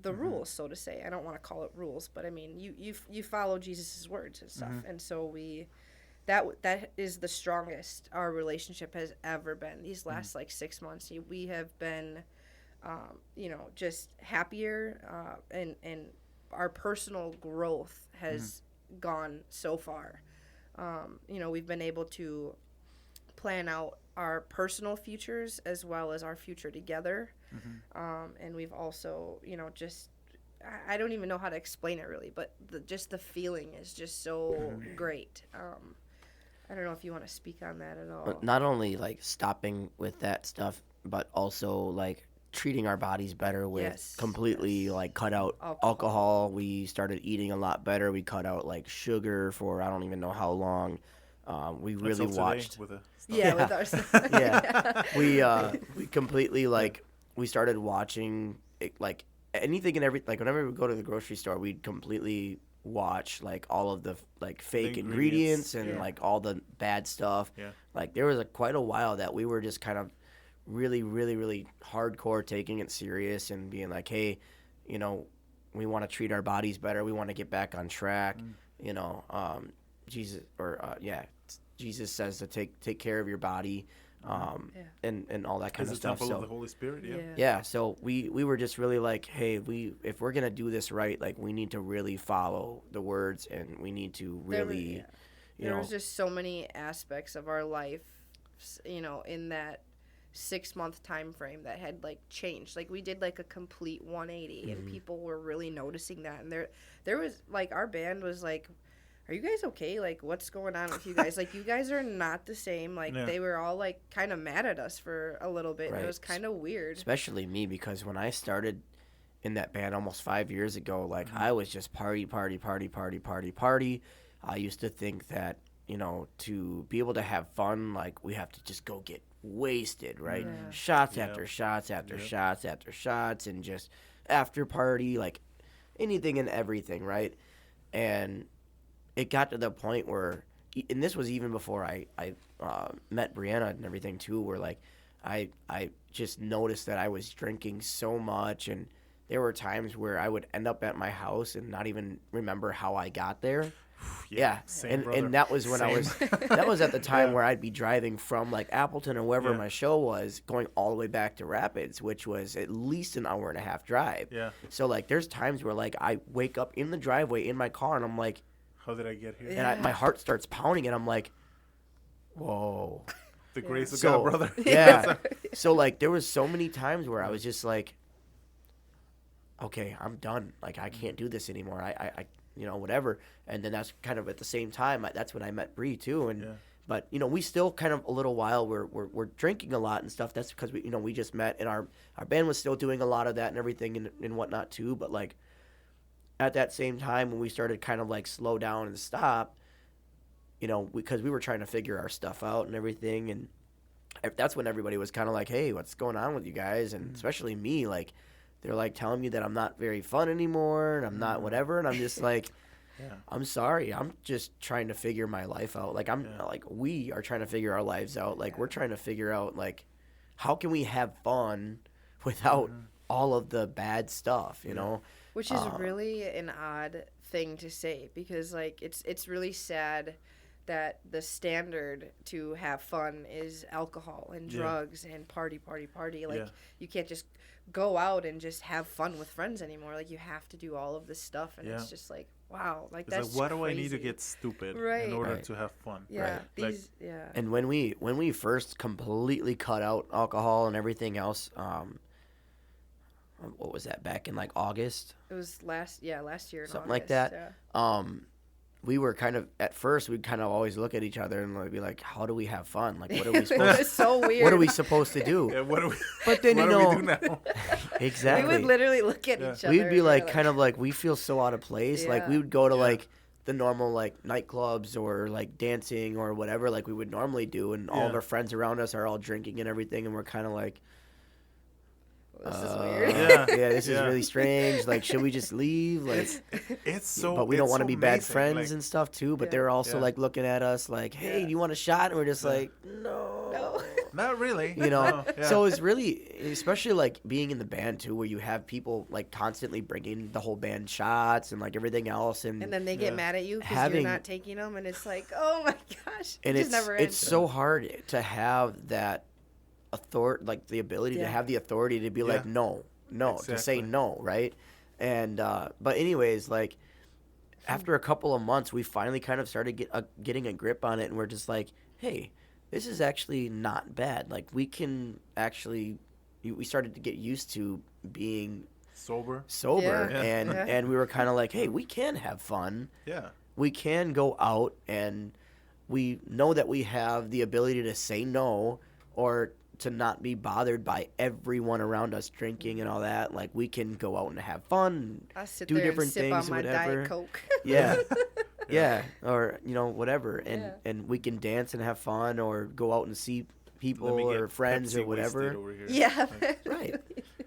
the rules, so to say. I don't want to call it rules, but I mean you follow Jesus's words and stuff, and so that is the strongest our relationship has ever been. These last 6 months, we have been just happier, and our personal growth has gone so far. We've been able to plan out our personal futures as well as our future together. And we've also, I don't even know how to explain it really, but the feeling is just so great. I don't know if you want to speak on that at all. Not only stopping with that stuff, but also treating our bodies better with completely cut out alcohol. We started eating a lot better. We cut out sugar for I don't even know how long. We really watched. With our stuff. Yeah. We completely we started watching anything and everything. Whenever we go to the grocery store, we'd completely watch all of the fake ingredients and all the bad stuff. There was quite a while that we were just kind of really, really, really hardcore taking it serious and being like, hey, we want to treat our bodies better. We want to get back on track. Jesus says to take care of your body, and all that kind of stuff. It's the temple of the Holy Spirit. Yeah. So we were just really hey, if we're gonna do this right, we need to really follow the words, and we need to really, there was just so many aspects of our life, in that 6-month time frame that had changed. We did a complete 180, and people were really noticing that. And there was our band was are you guys okay? What's going on with you guys? You guys are not the same. They were all kind of mad at us for a little bit. Right. It was kind of weird. Especially me, because when I started in that band almost 5 years ago, I was just party. I used to think that, to be able to have fun, we have to just go get wasted, right? Yeah. Shots after shots after shots after shots, and just after party, anything and everything, right? And it got to the point where, and this was even before I met Brianna and everything too, where I just noticed that I was drinking so much, and there were times where I would end up at my house and not even remember how I got there. And that was when that was at the time where I'd be driving from Appleton or wherever my show was, going all the way back to Rapids, which was at least an hour and a half drive. So there's times where I wake up in the driveway in my car, and I'm like, how did I get here? And my heart starts pounding, and I'm like, whoa. The grace of God, brother. Yeah. So there was so many times where I was just okay, I'm done. I can't do this anymore. I whatever. And then that's kind of at the same time, that's when I met Bree too. And but we still kind of a little while we're drinking a lot and stuff. That's because we just met, and our band was still doing a lot of that and everything and whatnot too. But at that same time, when we started kind of slow down and stop, because we were trying to figure our stuff out and everything, and that's when everybody was kind of hey, what's going on with you guys? And especially me, they're like telling me that I'm not very fun anymore and I'm not whatever, and I'm just like, Yeah. I'm sorry, I'm just trying to figure my life out. Like Yeah. like we are trying to figure our lives out. Like Yeah. we're trying to figure out like how can we have fun without all of the bad stuff, you know? Which is really an odd thing to say, because like it's really sad that the standard to have fun is alcohol and Yeah. drugs and party. Like Yeah. you can't just go out and just have fun with friends anymore. Like you have to do all of this stuff, and Yeah. it's just like, wow, like It's that's like, why do I need to crazy. get stupid Right. in order Right. to have fun? Yeah, Right. Like- these yeah. And when we first completely cut out alcohol and everything else, what was that, back in like August? It was last year in Something like August, that. yeah. We were kind of, at first we'd kind of always look at each other and like be like, how do we have fun? Like what are we It supposed was so weird. what are we supposed to do? Yeah, what do we? But then what you do know we do now? exactly. We would literally look at Yeah. each other. We'd be and like we're kind of like we feel so out of place. Like we Yeah. would go to Yeah. like the normal like nightclubs or like dancing or whatever like we would normally do, and all of Yeah. our friends around us are all drinking and everything, and we're kind of like, this is weird. Yeah. yeah, this is Yeah. really strange. Like, should we just leave? Like, It's so. but we don't it's want to so be bad amazing, friends like- and stuff too. But Yeah. they're also Yeah. like looking at us like, hey, Yeah. do you want a shot? And we're just Yeah. like, no. No. Not really. You know, No, yeah. so it's really, especially like being in the band too, where you have people like constantly bringing the whole band shots and like everything else, and And then they get Yeah. mad at you because Having- you're not taking them, and it's like, oh my gosh, and it it's just never ends. it's so hard to have that like the ability to Yeah. have the authority to be like Yeah. no, to say Exactly. no, right? And but anyways, like after a couple of months, we finally kind of started getting a grip on it, and we're just like, hey, this is actually not bad. Like we can actually, we started to get used to being sober. sober, Yeah. and Yeah. and we were kind of like, hey, we can have fun. Yeah. We can go out, and we know that we have the ability to say no, or to not be bothered by everyone around us drinking and all that. Like we can go out and have fun. I sit do there different and sip things, on my whatever. Diet Coke. Yeah. Yeah, or whatever, and Yeah. and we can dance and have fun, or go out and see people Let me get or friends Pepsi or whatever. wasted over here. Yeah. Right.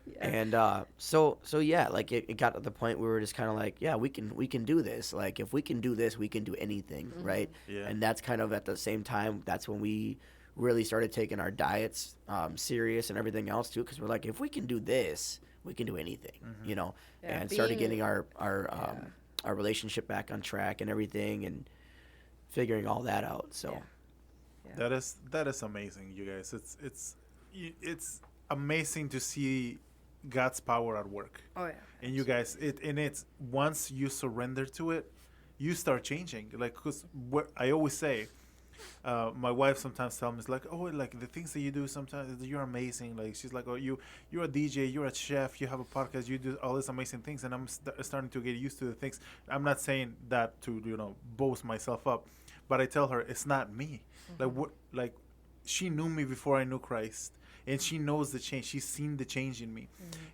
Yeah. And so yeah, like it got to the point where we were just kind of like, yeah, we can do this. Like if we can do this, we can do anything, right? Yeah. And that's kind of at the same time, that's when we really started taking our diets serious and everything else too, because we're like, if we can do this, we can do anything, you know. Yeah, and started being- getting our relationship back on track and everything, and figuring all that out. So Yeah. That is amazing, you guys. It's amazing to see God's power at work. Oh yeah. And you guys, it's once you surrender to it, you start changing. Like, cause what I always say, my wife sometimes tells me, it's like, oh, like the things that you do sometimes, you're amazing. Like she's like, oh, you're a DJ, you're a chef, you have a podcast, you do all these amazing things, and I'm starting to get used to the things. I'm not saying that to boast myself up, but I tell her it's not me. Like what, like she knew me before I knew Christ. And she knows the change. She's seen the change in me.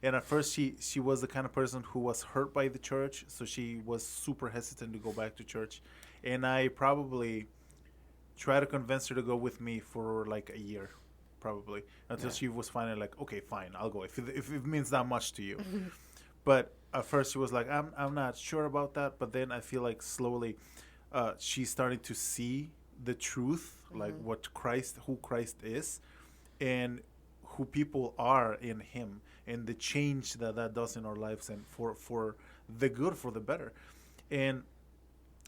And at first, she was the kind of person who was hurt by the church. So she was super hesitant to go back to church. And I probably tried to convince her to go with me for like a year, probably. Until she was finally like, okay, fine, I'll go. If it means that much to you. But at first, she was like, I'm not sure about that. But then I feel like slowly she's starting to see the truth, like who Christ is. And who people are in him, and the change that does in our lives, and for the good, for the better. And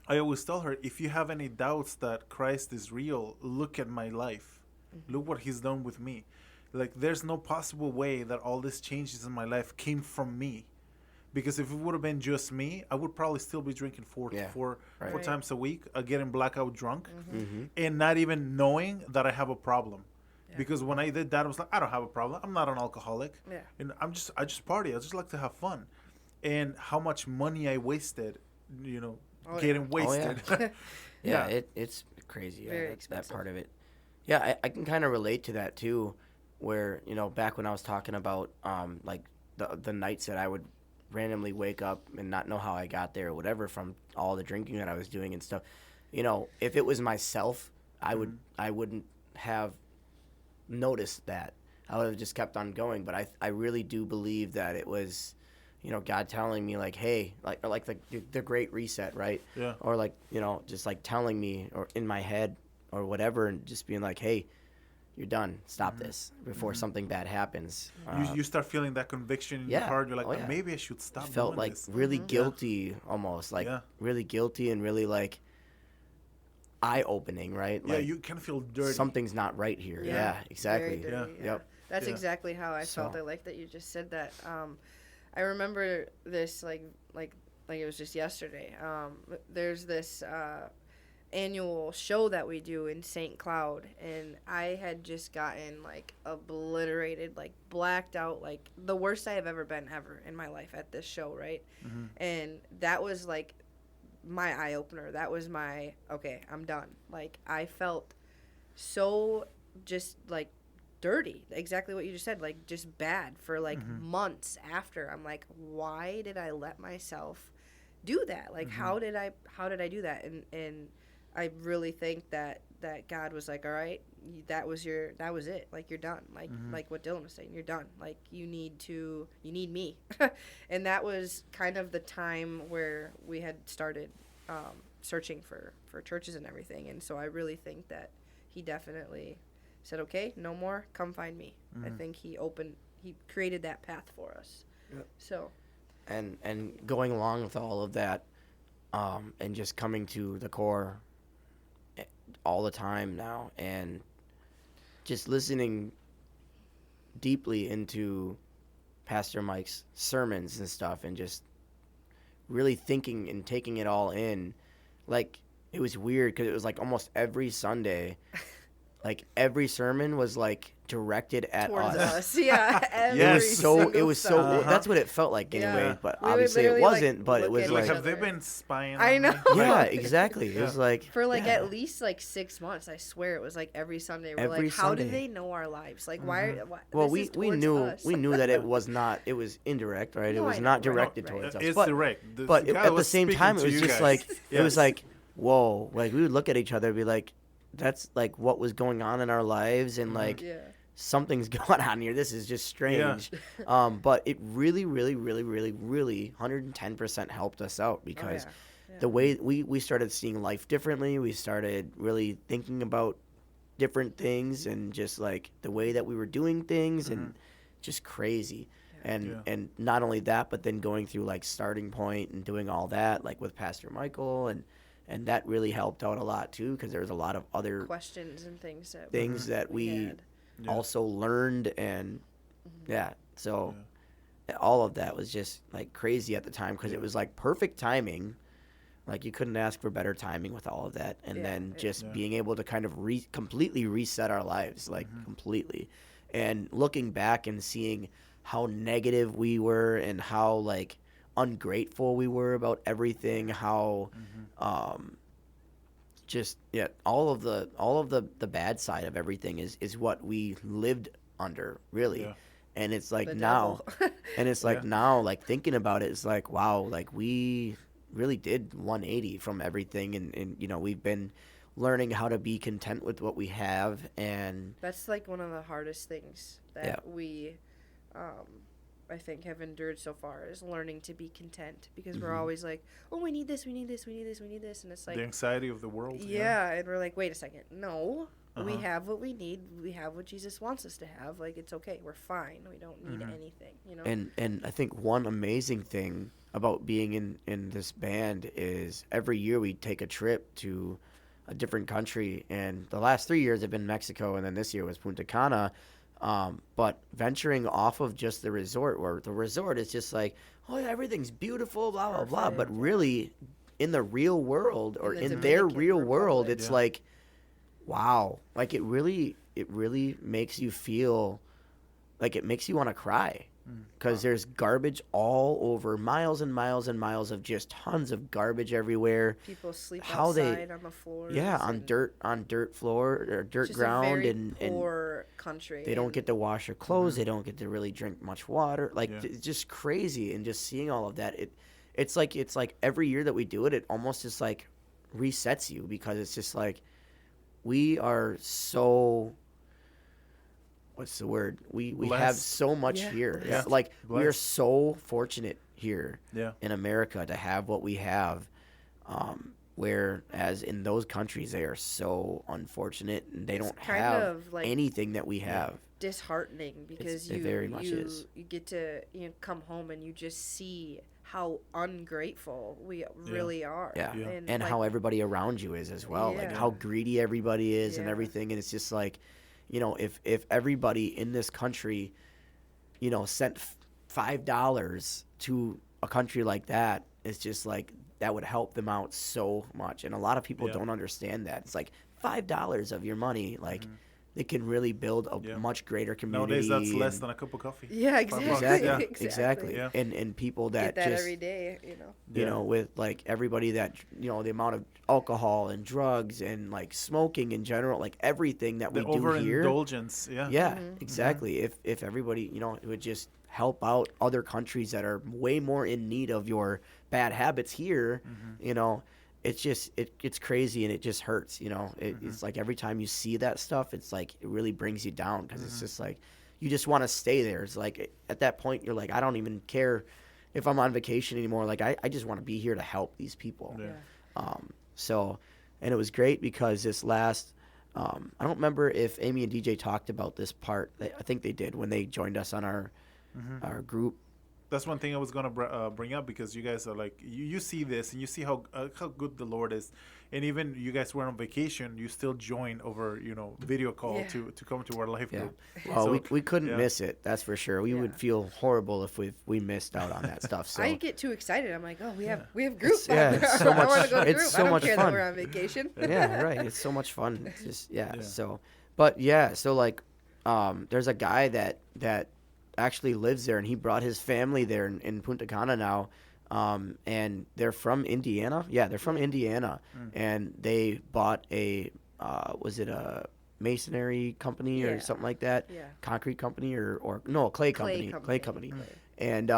I always tell her, if you have any doubts that Christ is real, look at my life. Look what he's done with me. Like there's no possible way that all these changes in my life came from me. Because if it would have been just me, I would probably still be drinking four Right. times a week, getting blackout drunk, Mm-hmm. and not even knowing that I have a problem. Because when I did that, I was like, I don't have a problem. I'm not an alcoholic. Yeah. And I just party. I just like to have fun. And how much money I wasted, Oh, getting yeah. wasted. yeah, Yeah. it's crazy. Yeah, Very that expensive. part of it. Yeah, I can kind of relate to that too, where back when I was talking about like the nights that I would randomly wake up and not know how I got there or whatever from all the drinking that I was doing and stuff. If it was myself, I wouldn't have noticed that. I would have just kept on going. But I really do believe that it was, God telling me like, hey, like the Great Reset, right? Yeah. Or like, just like telling me or in my head or whatever, and just being like, hey, you're done. Stop this before something bad happens. You start feeling that conviction in your heart. You're like, maybe I should stop felt doing like this. really guilty almost, like really guilty and really like eye-opening, right? Yeah, like, you kind of feel dirty. something's not right here. Yeah, exactly. Very dirty, Yep. That's exactly how I felt. I like that you just said that. I remember this like it was just yesterday. There's this annual show that we do in St. Cloud, and I had just gotten like obliterated, like blacked out, like the worst I have ever been ever in my life at this show, right? And that was like my eye opener. That was my okay, I'm done. Like I felt so just like dirty, exactly what you just said, like just bad for like months after. I'm like, why did I let myself do that? Like how did I do that? And I really think that God was like, all right, that was it. Like you're done. Like what Dylan was saying, you're done. Like you need me. And that was kind of the time where we had started searching for churches and everything. And so I really think that he definitely said, okay, no more, come find me. I think he created that path for us. Yep. So. And going along with all of that, and just coming to the core all the time now, and just listening deeply into Pastor Mike's sermons and stuff, and just really thinking and taking it all in. Like, it was weird because it was like almost every Sunday, like every sermon was like directed at towards us. Yeah. It was so that's what it felt like anyway, but obviously it wasn't, but it was like, like, have they been spying I on know. me? yeah, exactly. It was like for like at least like 6 months. I swear it was like every Sunday. We're Every like, how do Sunday. they know our lives? Like why well, this is we towards knew us. that it was not, it was indirect, right? No, it was I not know, right, directed right. towards us. It's but direct. but God at the was same speaking time, it to was you just guys. like it was Yes. like, whoa, like we would look at each other and be like, that's like what was going on in our lives, and like Yeah. something's going on here. This is just strange. But it really, really, really, really, really 110% helped us out because the way we started seeing life differently, we started really thinking about different things, and just like the way that we were doing things, and just crazy. And not only that, but then going through like Starting Point and doing all that, like with Pastor Michael, and that really helped out a lot too, because there was a lot of other questions and things that we had. also learned, and so all of that was just like crazy at the time, because it was like perfect timing. Like you couldn't ask for better timing with all of that, and then just being able to kind of completely reset our lives, like completely, and looking back and seeing how negative we were and how like ungrateful we were about everything, how just all of the bad side of everything is what we lived under, really. And it's like now and it's like now, like thinking about it, it's like, wow, like we really did 180 from everything, and we've been learning how to be content with what we have, and that's like one of the hardest things that we I think have endured so far, is learning to be content, because we're always like, oh, we need this, we need this, we need this, we need this, and it's like the anxiety of the world. and we're like, wait a second, no, we have what we need, we have what Jesus wants us to have, like it's okay, we're fine, we don't need anything, And I think one amazing thing about being in this band is every year we take a trip to a different country, and the last 3 years have been Mexico, and then this year was Punta Cana. But venturing off of just the resort, where the resort is just like, oh yeah, everything's beautiful, blah blah blah, but really in the real world, or in their real world, it's like, wow, like it really makes you feel like, it makes you want to cry, because there's garbage all over, miles and miles and miles of just tons of garbage everywhere. People sleep outside on the floors. On dirt floor or dirt ground, and poor country. They don't get to wash their clothes. They don't get to really drink much water. Like it's just crazy, and just seeing all of that, it's like every year that we do it, it almost just like resets you, because it's just like we are so what's the word? We have Blessed. so much Yeah. here. Yeah. Like we are Blessed. so fortunate here Yeah. in America to have what we have. Whereas in those countries they are so unfortunate and they It's don't kind have of like anything that we have. disheartening because it very much is. you get to come home and you just see how ungrateful we really are. Yeah. Yeah. And like, how everybody around you is as well. Like Yeah. how greedy everybody is and Yeah. everything. And it's just like, if everybody in this country, sent $5 to a country like that, it's just like that would help them out so much. And a lot of people Yeah. don't understand that. It's like $5 of your money, like they can really build a Yeah. much greater community. Nowadays, that's less and- than a cup of coffee. Yeah, $5. exactly. Yeah. Exactly. Yeah. And people that Get that just every day, with like everybody that the amount of alcohol and drugs and like smoking in general, like everything that The we do here. overindulgence. Yeah. Yeah, exactly. If everybody, it would just help out other countries that are way more in need of your bad habits here, it's just it's crazy and it just hurts, It's like every time you see that stuff, it's like it really brings you down because it's just like you just want to stay there. It's like at that point you're like, I don't even care if I'm on vacation anymore. Like I just want to be here to help these people. Yeah. So, and it was great because this last, I don't remember if Amy and DJ talked about this part. I think they did when they joined us on our group. That's one thing I was gonna bring up because you guys are like you see this and you see how good the Lord is, and even you guys were on vacation, you still join over video call Yeah. to come to our life Yeah. group. Well, So, we couldn't yeah. miss it. That's for sure. We would Yeah. feel horrible if we missed out on that stuff. So I get too excited. I'm like, oh, we have group. it's so I want much- to go to it's group. so I don't much care fun. that we're on vacation. yeah, right. It's so much fun. It's just Yeah. So, but yeah. So like, there's a guy that actually lives there, and he brought his family there in Punta Cana now. And they're from Indiana. Yeah, they're from Indiana, and they bought a was it a masonry company or Yeah. something like that? Yeah. Concrete company or no, a clay company. Clay company. And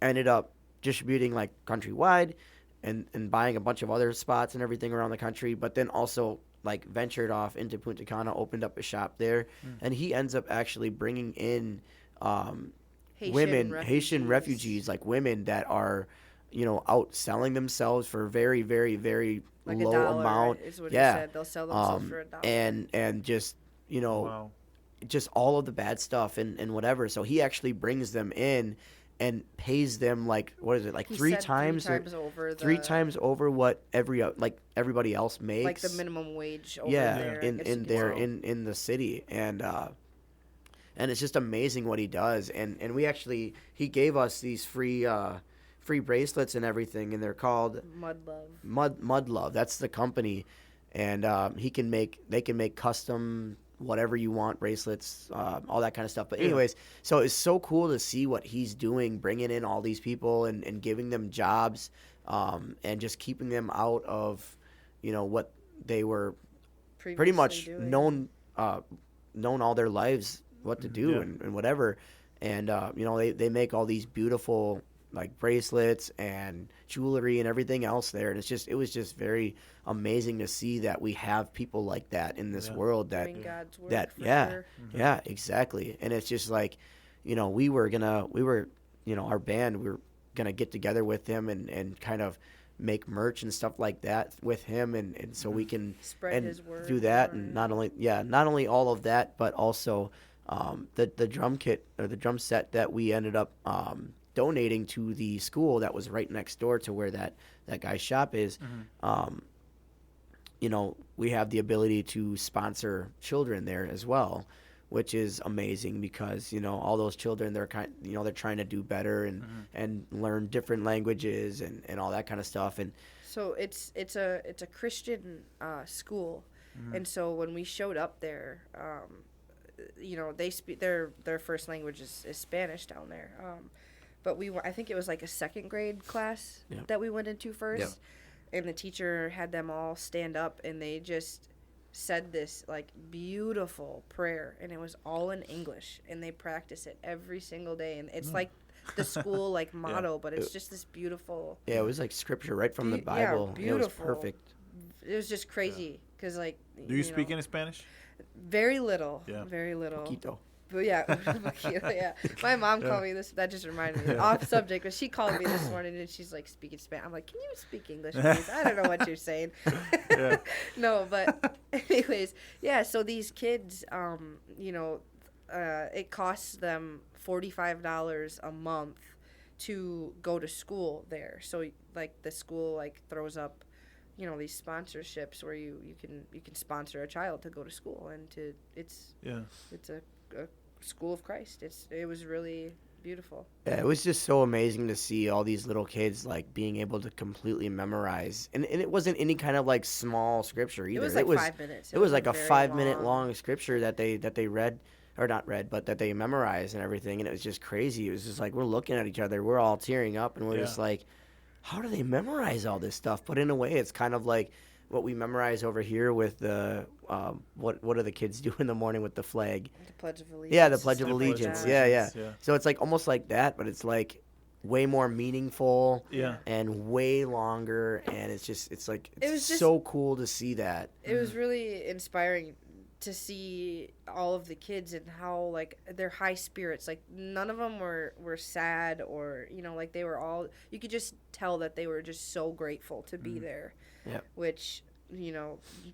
ended up distributing like countrywide and buying a bunch of other spots and everything around the country, but then also like ventured off into Punta Cana, opened up a shop there, and he ends up actually bringing in Haitian refugees, like women that are, out selling themselves for very, very, very Like low $1 amount. is what Yeah. he said. They'll sell themselves for $1. And just, Wow. just all of the bad stuff and whatever. So he actually brings them in and pays them like, what is it, like He three said times over three times over what everybody else makes. like the minimum wage over Yeah, there. I in guess you could there say. in the city, and it's just amazing what he does. And we actually, he gave us these free bracelets and everything, and they're called Mud Love. Mud Love. That's the company, and they can make custom whatever you want bracelets, all that kind of stuff. But anyways, so it's so cool to see what he's doing, bringing in all these people and giving them jobs, and just keeping them out of, what they were pretty much Previously doing. known all their lives what to do Yeah. and whatever. And they make all these beautiful like bracelets and jewelry and everything else there, and it was just very amazing to see that we have people like that in this world that Doing God's work. that for yeah sure. yeah, exactly. And it's just like, we were our band, we were gonna get together with him and kind of make merch and stuff like that with him, and so we can Spread and his word do that. more. And not only all of that, but also the drum kit or the drum set that we ended up donating to the school that was right next door to where that guy's shop is. We have the ability to sponsor children there as well, which is amazing because all those children, they're they're trying to do better and learn different languages and all that kind of stuff. And So it's a Christian school, and so when we showed up there, they speak their first language is Spanish down there. But I think it was like a second grade class that we went into first, and the teacher had them all stand up and they just said this like beautiful prayer, and it was all in English, and they practice it every single day, and it's like the school like motto, but it's just this beautiful. yeah, it was like scripture right from the Bible. And it was beautiful. perfect. It was just crazy because like. Do you speak any Spanish? Very little. Yeah. Very little. Quito. But yeah, yeah. My mom called me this. That just reminded me. Off subject, but she called me this morning and she's like speaking Spanish. I'm like, can you speak English, please? I don't know what you're saying. Yeah. No, but anyways, yeah. So these kids, it costs them $45 a month to go to school there. So like the school like throws up, these sponsorships where you can sponsor a child to go to school and it's a school of Christ. It was really beautiful. Yeah, it was just so amazing to see all these little kids like being able to completely memorize, and it wasn't any kind of like small scripture either. It was like 5 minutes. It was like a very 5 minute long scripture that they read, or not read, but that they memorized and everything, and it was just crazy. It was just like we're looking at each other, we're all tearing up, and we're just like, how do they memorize all this stuff? But in a way, it's kind of like what we memorize over here with the what do the kids do in the morning with the flag? The Pledge of Allegiance. Yeah, the Pledge of The Pledge of Allegiance. Allegiance, Yeah. yeah. So it's like almost like that, but it's like way more meaningful. Yeah. And way longer, and it's was just so cool to see that. It was really inspiring to see all of the kids and how like their high spirits, like none of them were sad or like they were all, you could just tell that they were just so grateful to be there. Yeah. Which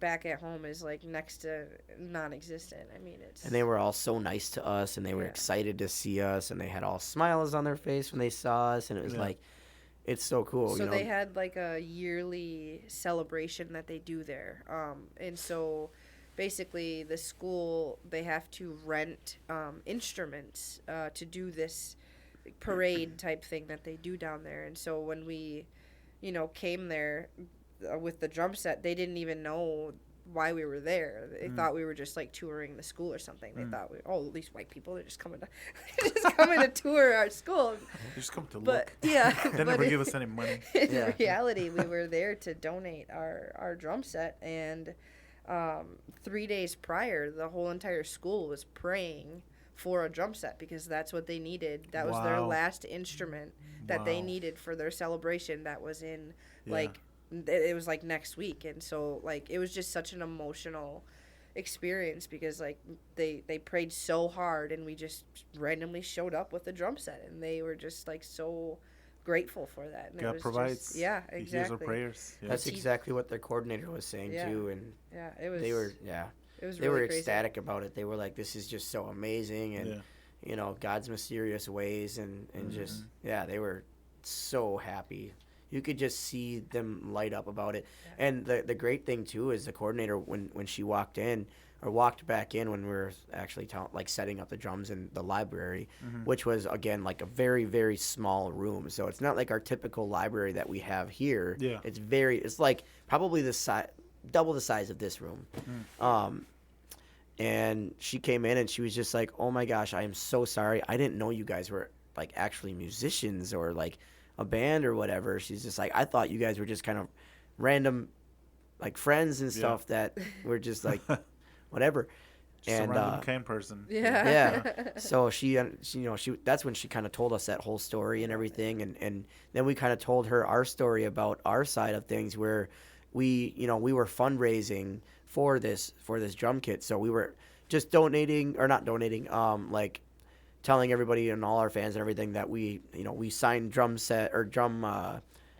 back at home is like next to non-existent. I mean, it's, And they were all so nice to us, and they were excited to see us, and they had all smiles on their face when they saw us, and it was like, it's so cool. so they had like a yearly celebration that they do there, and so basically the school, they have to rent instruments to do this parade type thing that they do down there. And so when we came there with the drum set, they didn't even know why we were there. They thought we were just like touring the school or something. They thought these white people, they're just coming to tour our school. They just come to But look. yeah, They never give us any money. in reality, we were there to donate our drum set, and 3 days prior, the whole entire school was praying for a drum set because that's what they needed. That was their Wow. last instrument that they Wow. needed for their celebration. That was in it was like next week. And so like it was just such an emotional experience because like they prayed so hard, and we just randomly showed up with a drum set, and they were just like so grateful for that. And it God was provides. just, yeah, He hears exactly. our prayers. Yeah. That's exactly what their coordinator was saying too, and Yeah, it was. they were It was they really were crazy. ecstatic about it. They were like, this is just so amazing, and God's mysterious ways, and just they were so happy. You could just see them light up about it. Yeah. And the great thing too is the coordinator, when she walked in or walked back in when we were actually setting up the drums in the library, which was again like a very, very small room. So it's not like our typical library that we have here. Yeah. It's like probably double the size of this room. And she came in and she was just like, oh my gosh, I am so sorry. I didn't know you guys were like actually musicians or like a band or whatever. She's just like, I thought you guys were just kind of random like friends and stuff that were just like whatever. Just a random kind person. Yeah. So she that's when she kind of told us that whole story and everything, and then we kind of told her our story about our side of things where we were fundraising for this drum kit. So we were just like telling everybody and all our fans and everything that we signed drum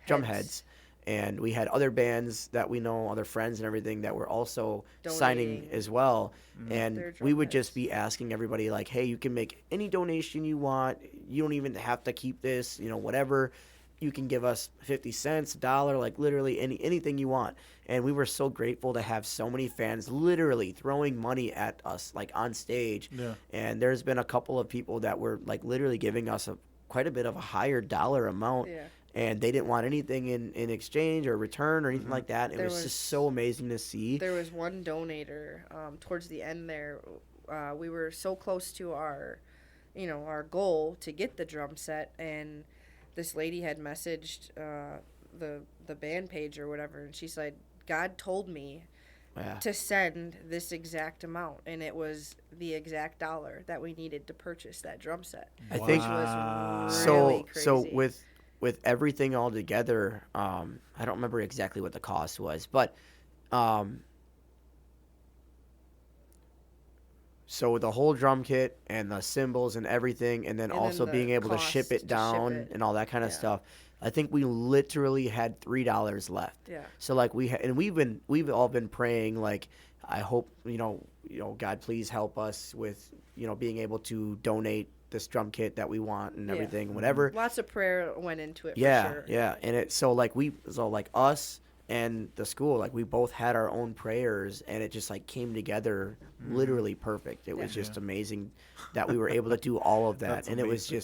heads, and we had other bands that we know, other friends and everything that were also signing as well. And we would just be asking everybody like, hey, you can make any donation you want. You don't even have to keep this, whatever. You can give us 50 cents, $1, like literally anything you want. And we were so grateful to have so many fans literally throwing money at us, like on stage. Yeah. And there's been a couple of people that were like literally giving us quite a bit of a higher dollar amount. Yeah. And they didn't want anything in exchange or return or anything like that. It was just so amazing to see. There was one donator towards the end there. We were so close to our goal to get the drum set, and this lady had messaged the band page or whatever, and she said, God told me to send this exact amount, and it was the exact dollar that we needed to purchase that drum set. I think was really crazy. So with everything all together, I don't remember exactly what the cost was, but So the whole drum kit and the cymbals and everything, and then And then also the being able to cost ship it to ship down it. and all that kind of Yeah. stuff. I think we literally had $3 left. Yeah. So like and we've all been praying like I hope God please help us with being able to donate this drum kit that we want and Yeah. everything and whatever. Lots of prayer went into it Yeah, for sure. yeah, and like us and the school, like we both had our own prayers, and it just like came together literally perfect. It was Yeah. just amazing that we were able to do all of that, That's and amazing.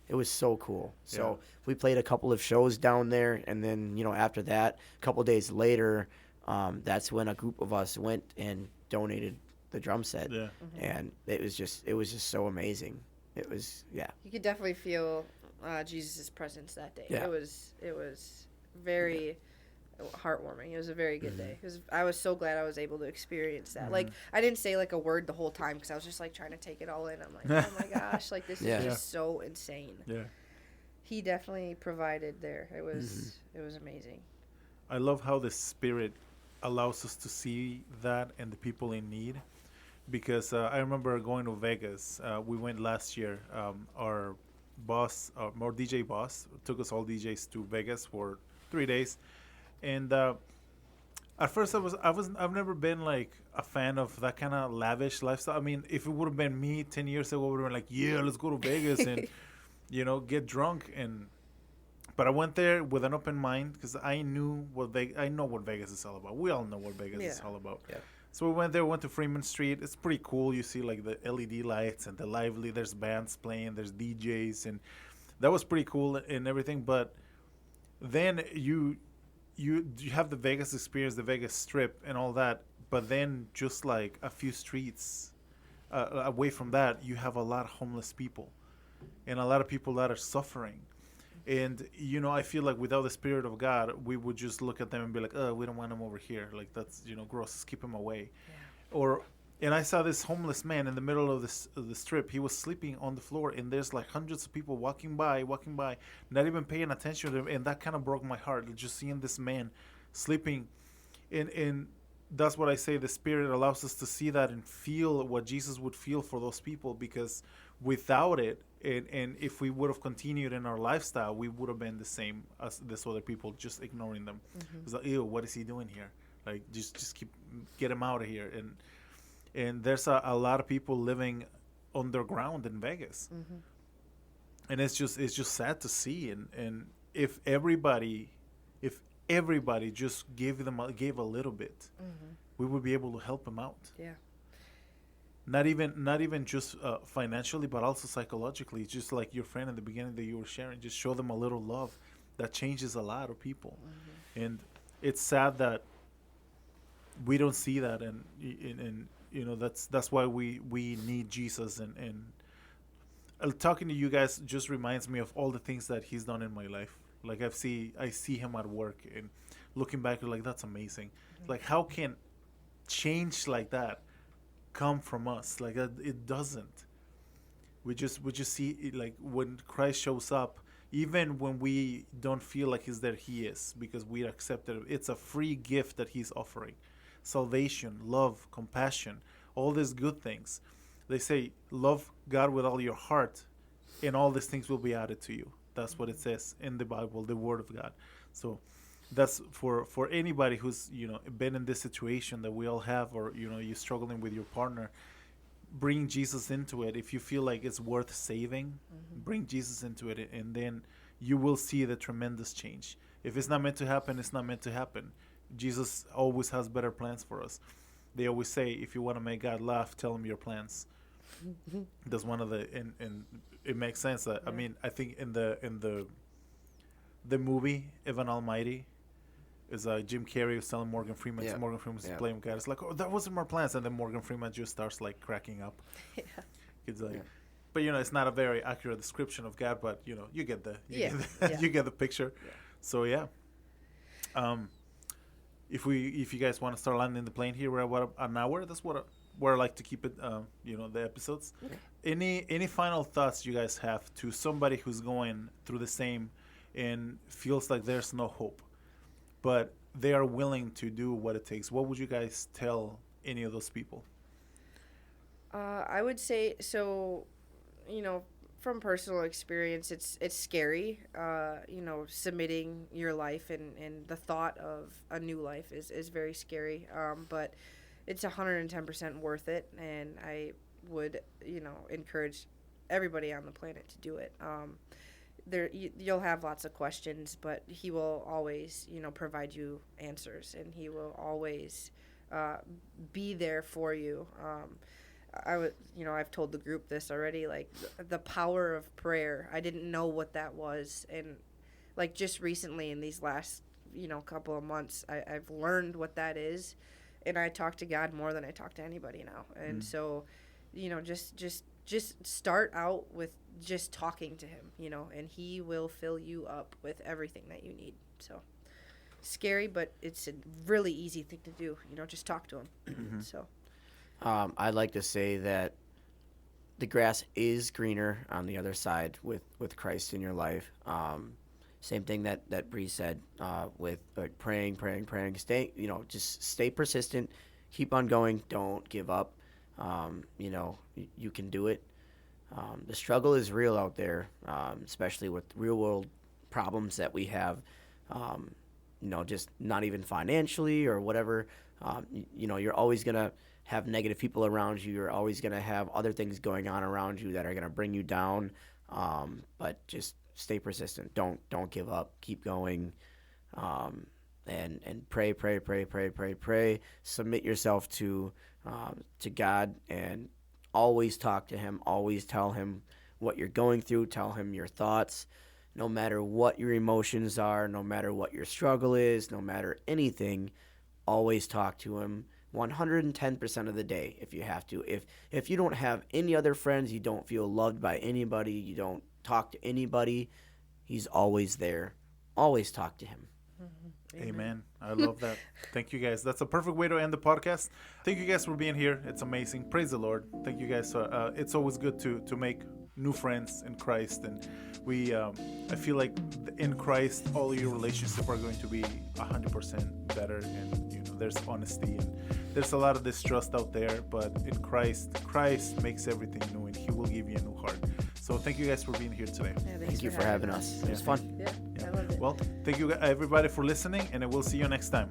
it was so cool. So Yeah. we played a couple of shows down there, and then after that, a couple days later, that's when a group of us went and donated the drum set, Yeah. and it was just so amazing. It was You could definitely feel Jesus' presence that day. Yeah. It was very heartwarming. It was a very good day. I was so glad I was able to experience that. Like I didn't say like a word the whole time because I was just like trying to take it all in. I'm like, oh my gosh, like this Yeah. is just so insane. Yeah. He definitely provided there. It was amazing. I love how the Spirit allows us to see that and the people in need. Because I remember going to Vegas. We went last year. Our boss, our DJ boss, took us all DJs to Vegas for 3 days. And at first, I've never been like a fan of that kind of lavish lifestyle. I mean, if it would have been me 10 years ago, I would have been like, yeah, let's go to Vegas and get drunk. But I went there with an open mind because I know what Vegas is all about. We all know what Vegas is Yeah. all about. Yeah. So we went there, went to Fremont Street. It's pretty cool. You see like the LED lights and the lively. There's bands playing. There's DJs, and that was pretty cool and everything. But then you have the Vegas experience, the Vegas Strip, and all that. But then just like a few streets away from that, you have a lot of homeless people, and a lot of people that are suffering. And I feel like without the Spirit of God, we would just look at them and be like, "Oh, we don't want them over here. Like that's gross. Let's keep them away." Or and I saw this homeless man in the middle of the strip. He was sleeping on the floor, and there's like hundreds of people walking by, not even paying attention to him, and that kind of broke my heart. Just seeing this man sleeping, and that's what I say. The Spirit allows us to see that and feel what Jesus would feel for those people, because without it, and if we would have continued in our lifestyle, we would have been the same as this other people, just ignoring them. It's like, ew, what is he doing here? Like, just get him out of here. And there's a lot of people living underground in Vegas, and it's just sad to see. And if everybody just gave a little bit, we would be able to help them out. Yeah. Not even just financially, but also psychologically. Just like your friend in the beginning that you were sharing, just show them a little love. That changes a lot of people. And it's sad that we don't see that, and that's why we need Jesus. And talking to you guys just reminds me of all the things that he's done in my life. Like I see him at work, and looking back, like that's amazing. Like how can change like that come from us? Like it doesn't. We just see it, like when Christ shows up, even when we don't feel like he's there, he is, because we accepted it. It's a free gift that he's offering. Salvation, love, compassion, all these good things. They say love God with all your heart, and all these things will be added to you. That's what it says in the Bible, the Word of God. So that's for anybody who's been in this situation that we all have, or you're struggling with your partner. Bring Jesus into it. If you feel like it's worth saving, bring Jesus into it, and then you will see the tremendous change. If it's not meant to happen, it's not meant to happen. Jesus always has better plans for us. They always say, if you want to make God laugh, tell him your plans. That's one of the and it makes sense. I mean, I think in the movie Evan Almighty, is Jim Carrey was telling Morgan Freeman. Yeah. Morgan Freeman's Yeah. playing God. It's like, oh, that wasn't my plans, and then Morgan Freeman just starts like cracking up. Yeah. It's like, Yeah. but it's not a very accurate description of God, but you get the Yeah. you get the picture. Yeah. So yeah. If you guys want to start landing the plane here, we're at what, an hour. That's where I like to keep it. The episodes. Okay. Any final thoughts you guys have to somebody who's going through the same and feels like there's no hope, but they are willing to do what it takes? What would you guys tell any of those people? I would say so. You know, from personal experience, it's scary. Submitting your life and the thought of a new life is very scary. But it's 110% worth it, and I would encourage everybody on the planet to do it. You'll have lots of questions, but he will always provide you answers, and he will always be there for you. I've told the group this already, like the power of prayer. I didn't know what that was. And like just recently in these last, couple of months, I've learned what that is. And I talk to God more than I talk to anybody now. And so, just start out with just talking to him, and he will fill you up with everything that you need. So scary, but it's a really easy thing to do, just talk to him. So. I'd like to say that the grass is greener on the other side with Christ in your life. Same thing that Bree said with like praying. Stay, just stay persistent. Keep on going. Don't give up. You can do it. The struggle is real out there, especially with real world problems that we have. Just not even financially or whatever. You're always gonna have negative people around you. You're always going to have other things going on around you that are going to bring you down. But just stay persistent. Don't give up. Keep going. And pray. Submit yourself to God, and always talk to him. Always tell him what you're going through. Tell him your thoughts. No matter what your emotions are, no matter what your struggle is, no matter anything, always talk to him. 110% of the day if you have to. If you don't have any other friends, you don't feel loved by anybody, you don't talk to anybody, he's always there. Always talk to him. Amen. I love that. Thank you guys. That's a perfect way to end the podcast. Thank you guys for being here. It's amazing. Praise the Lord. Thank you guys. It's always good to make new friends in Christ, and I feel like in Christ all your relationships are going to be 100% better, and there's honesty, and there's a lot of distrust out there, but in Christ makes everything new, and he will give you a new heart. So thank you guys for being here today. Yeah, thank you for having us. It was fun. Yeah, I love it. Well, thank you everybody for listening, and I will see you next time.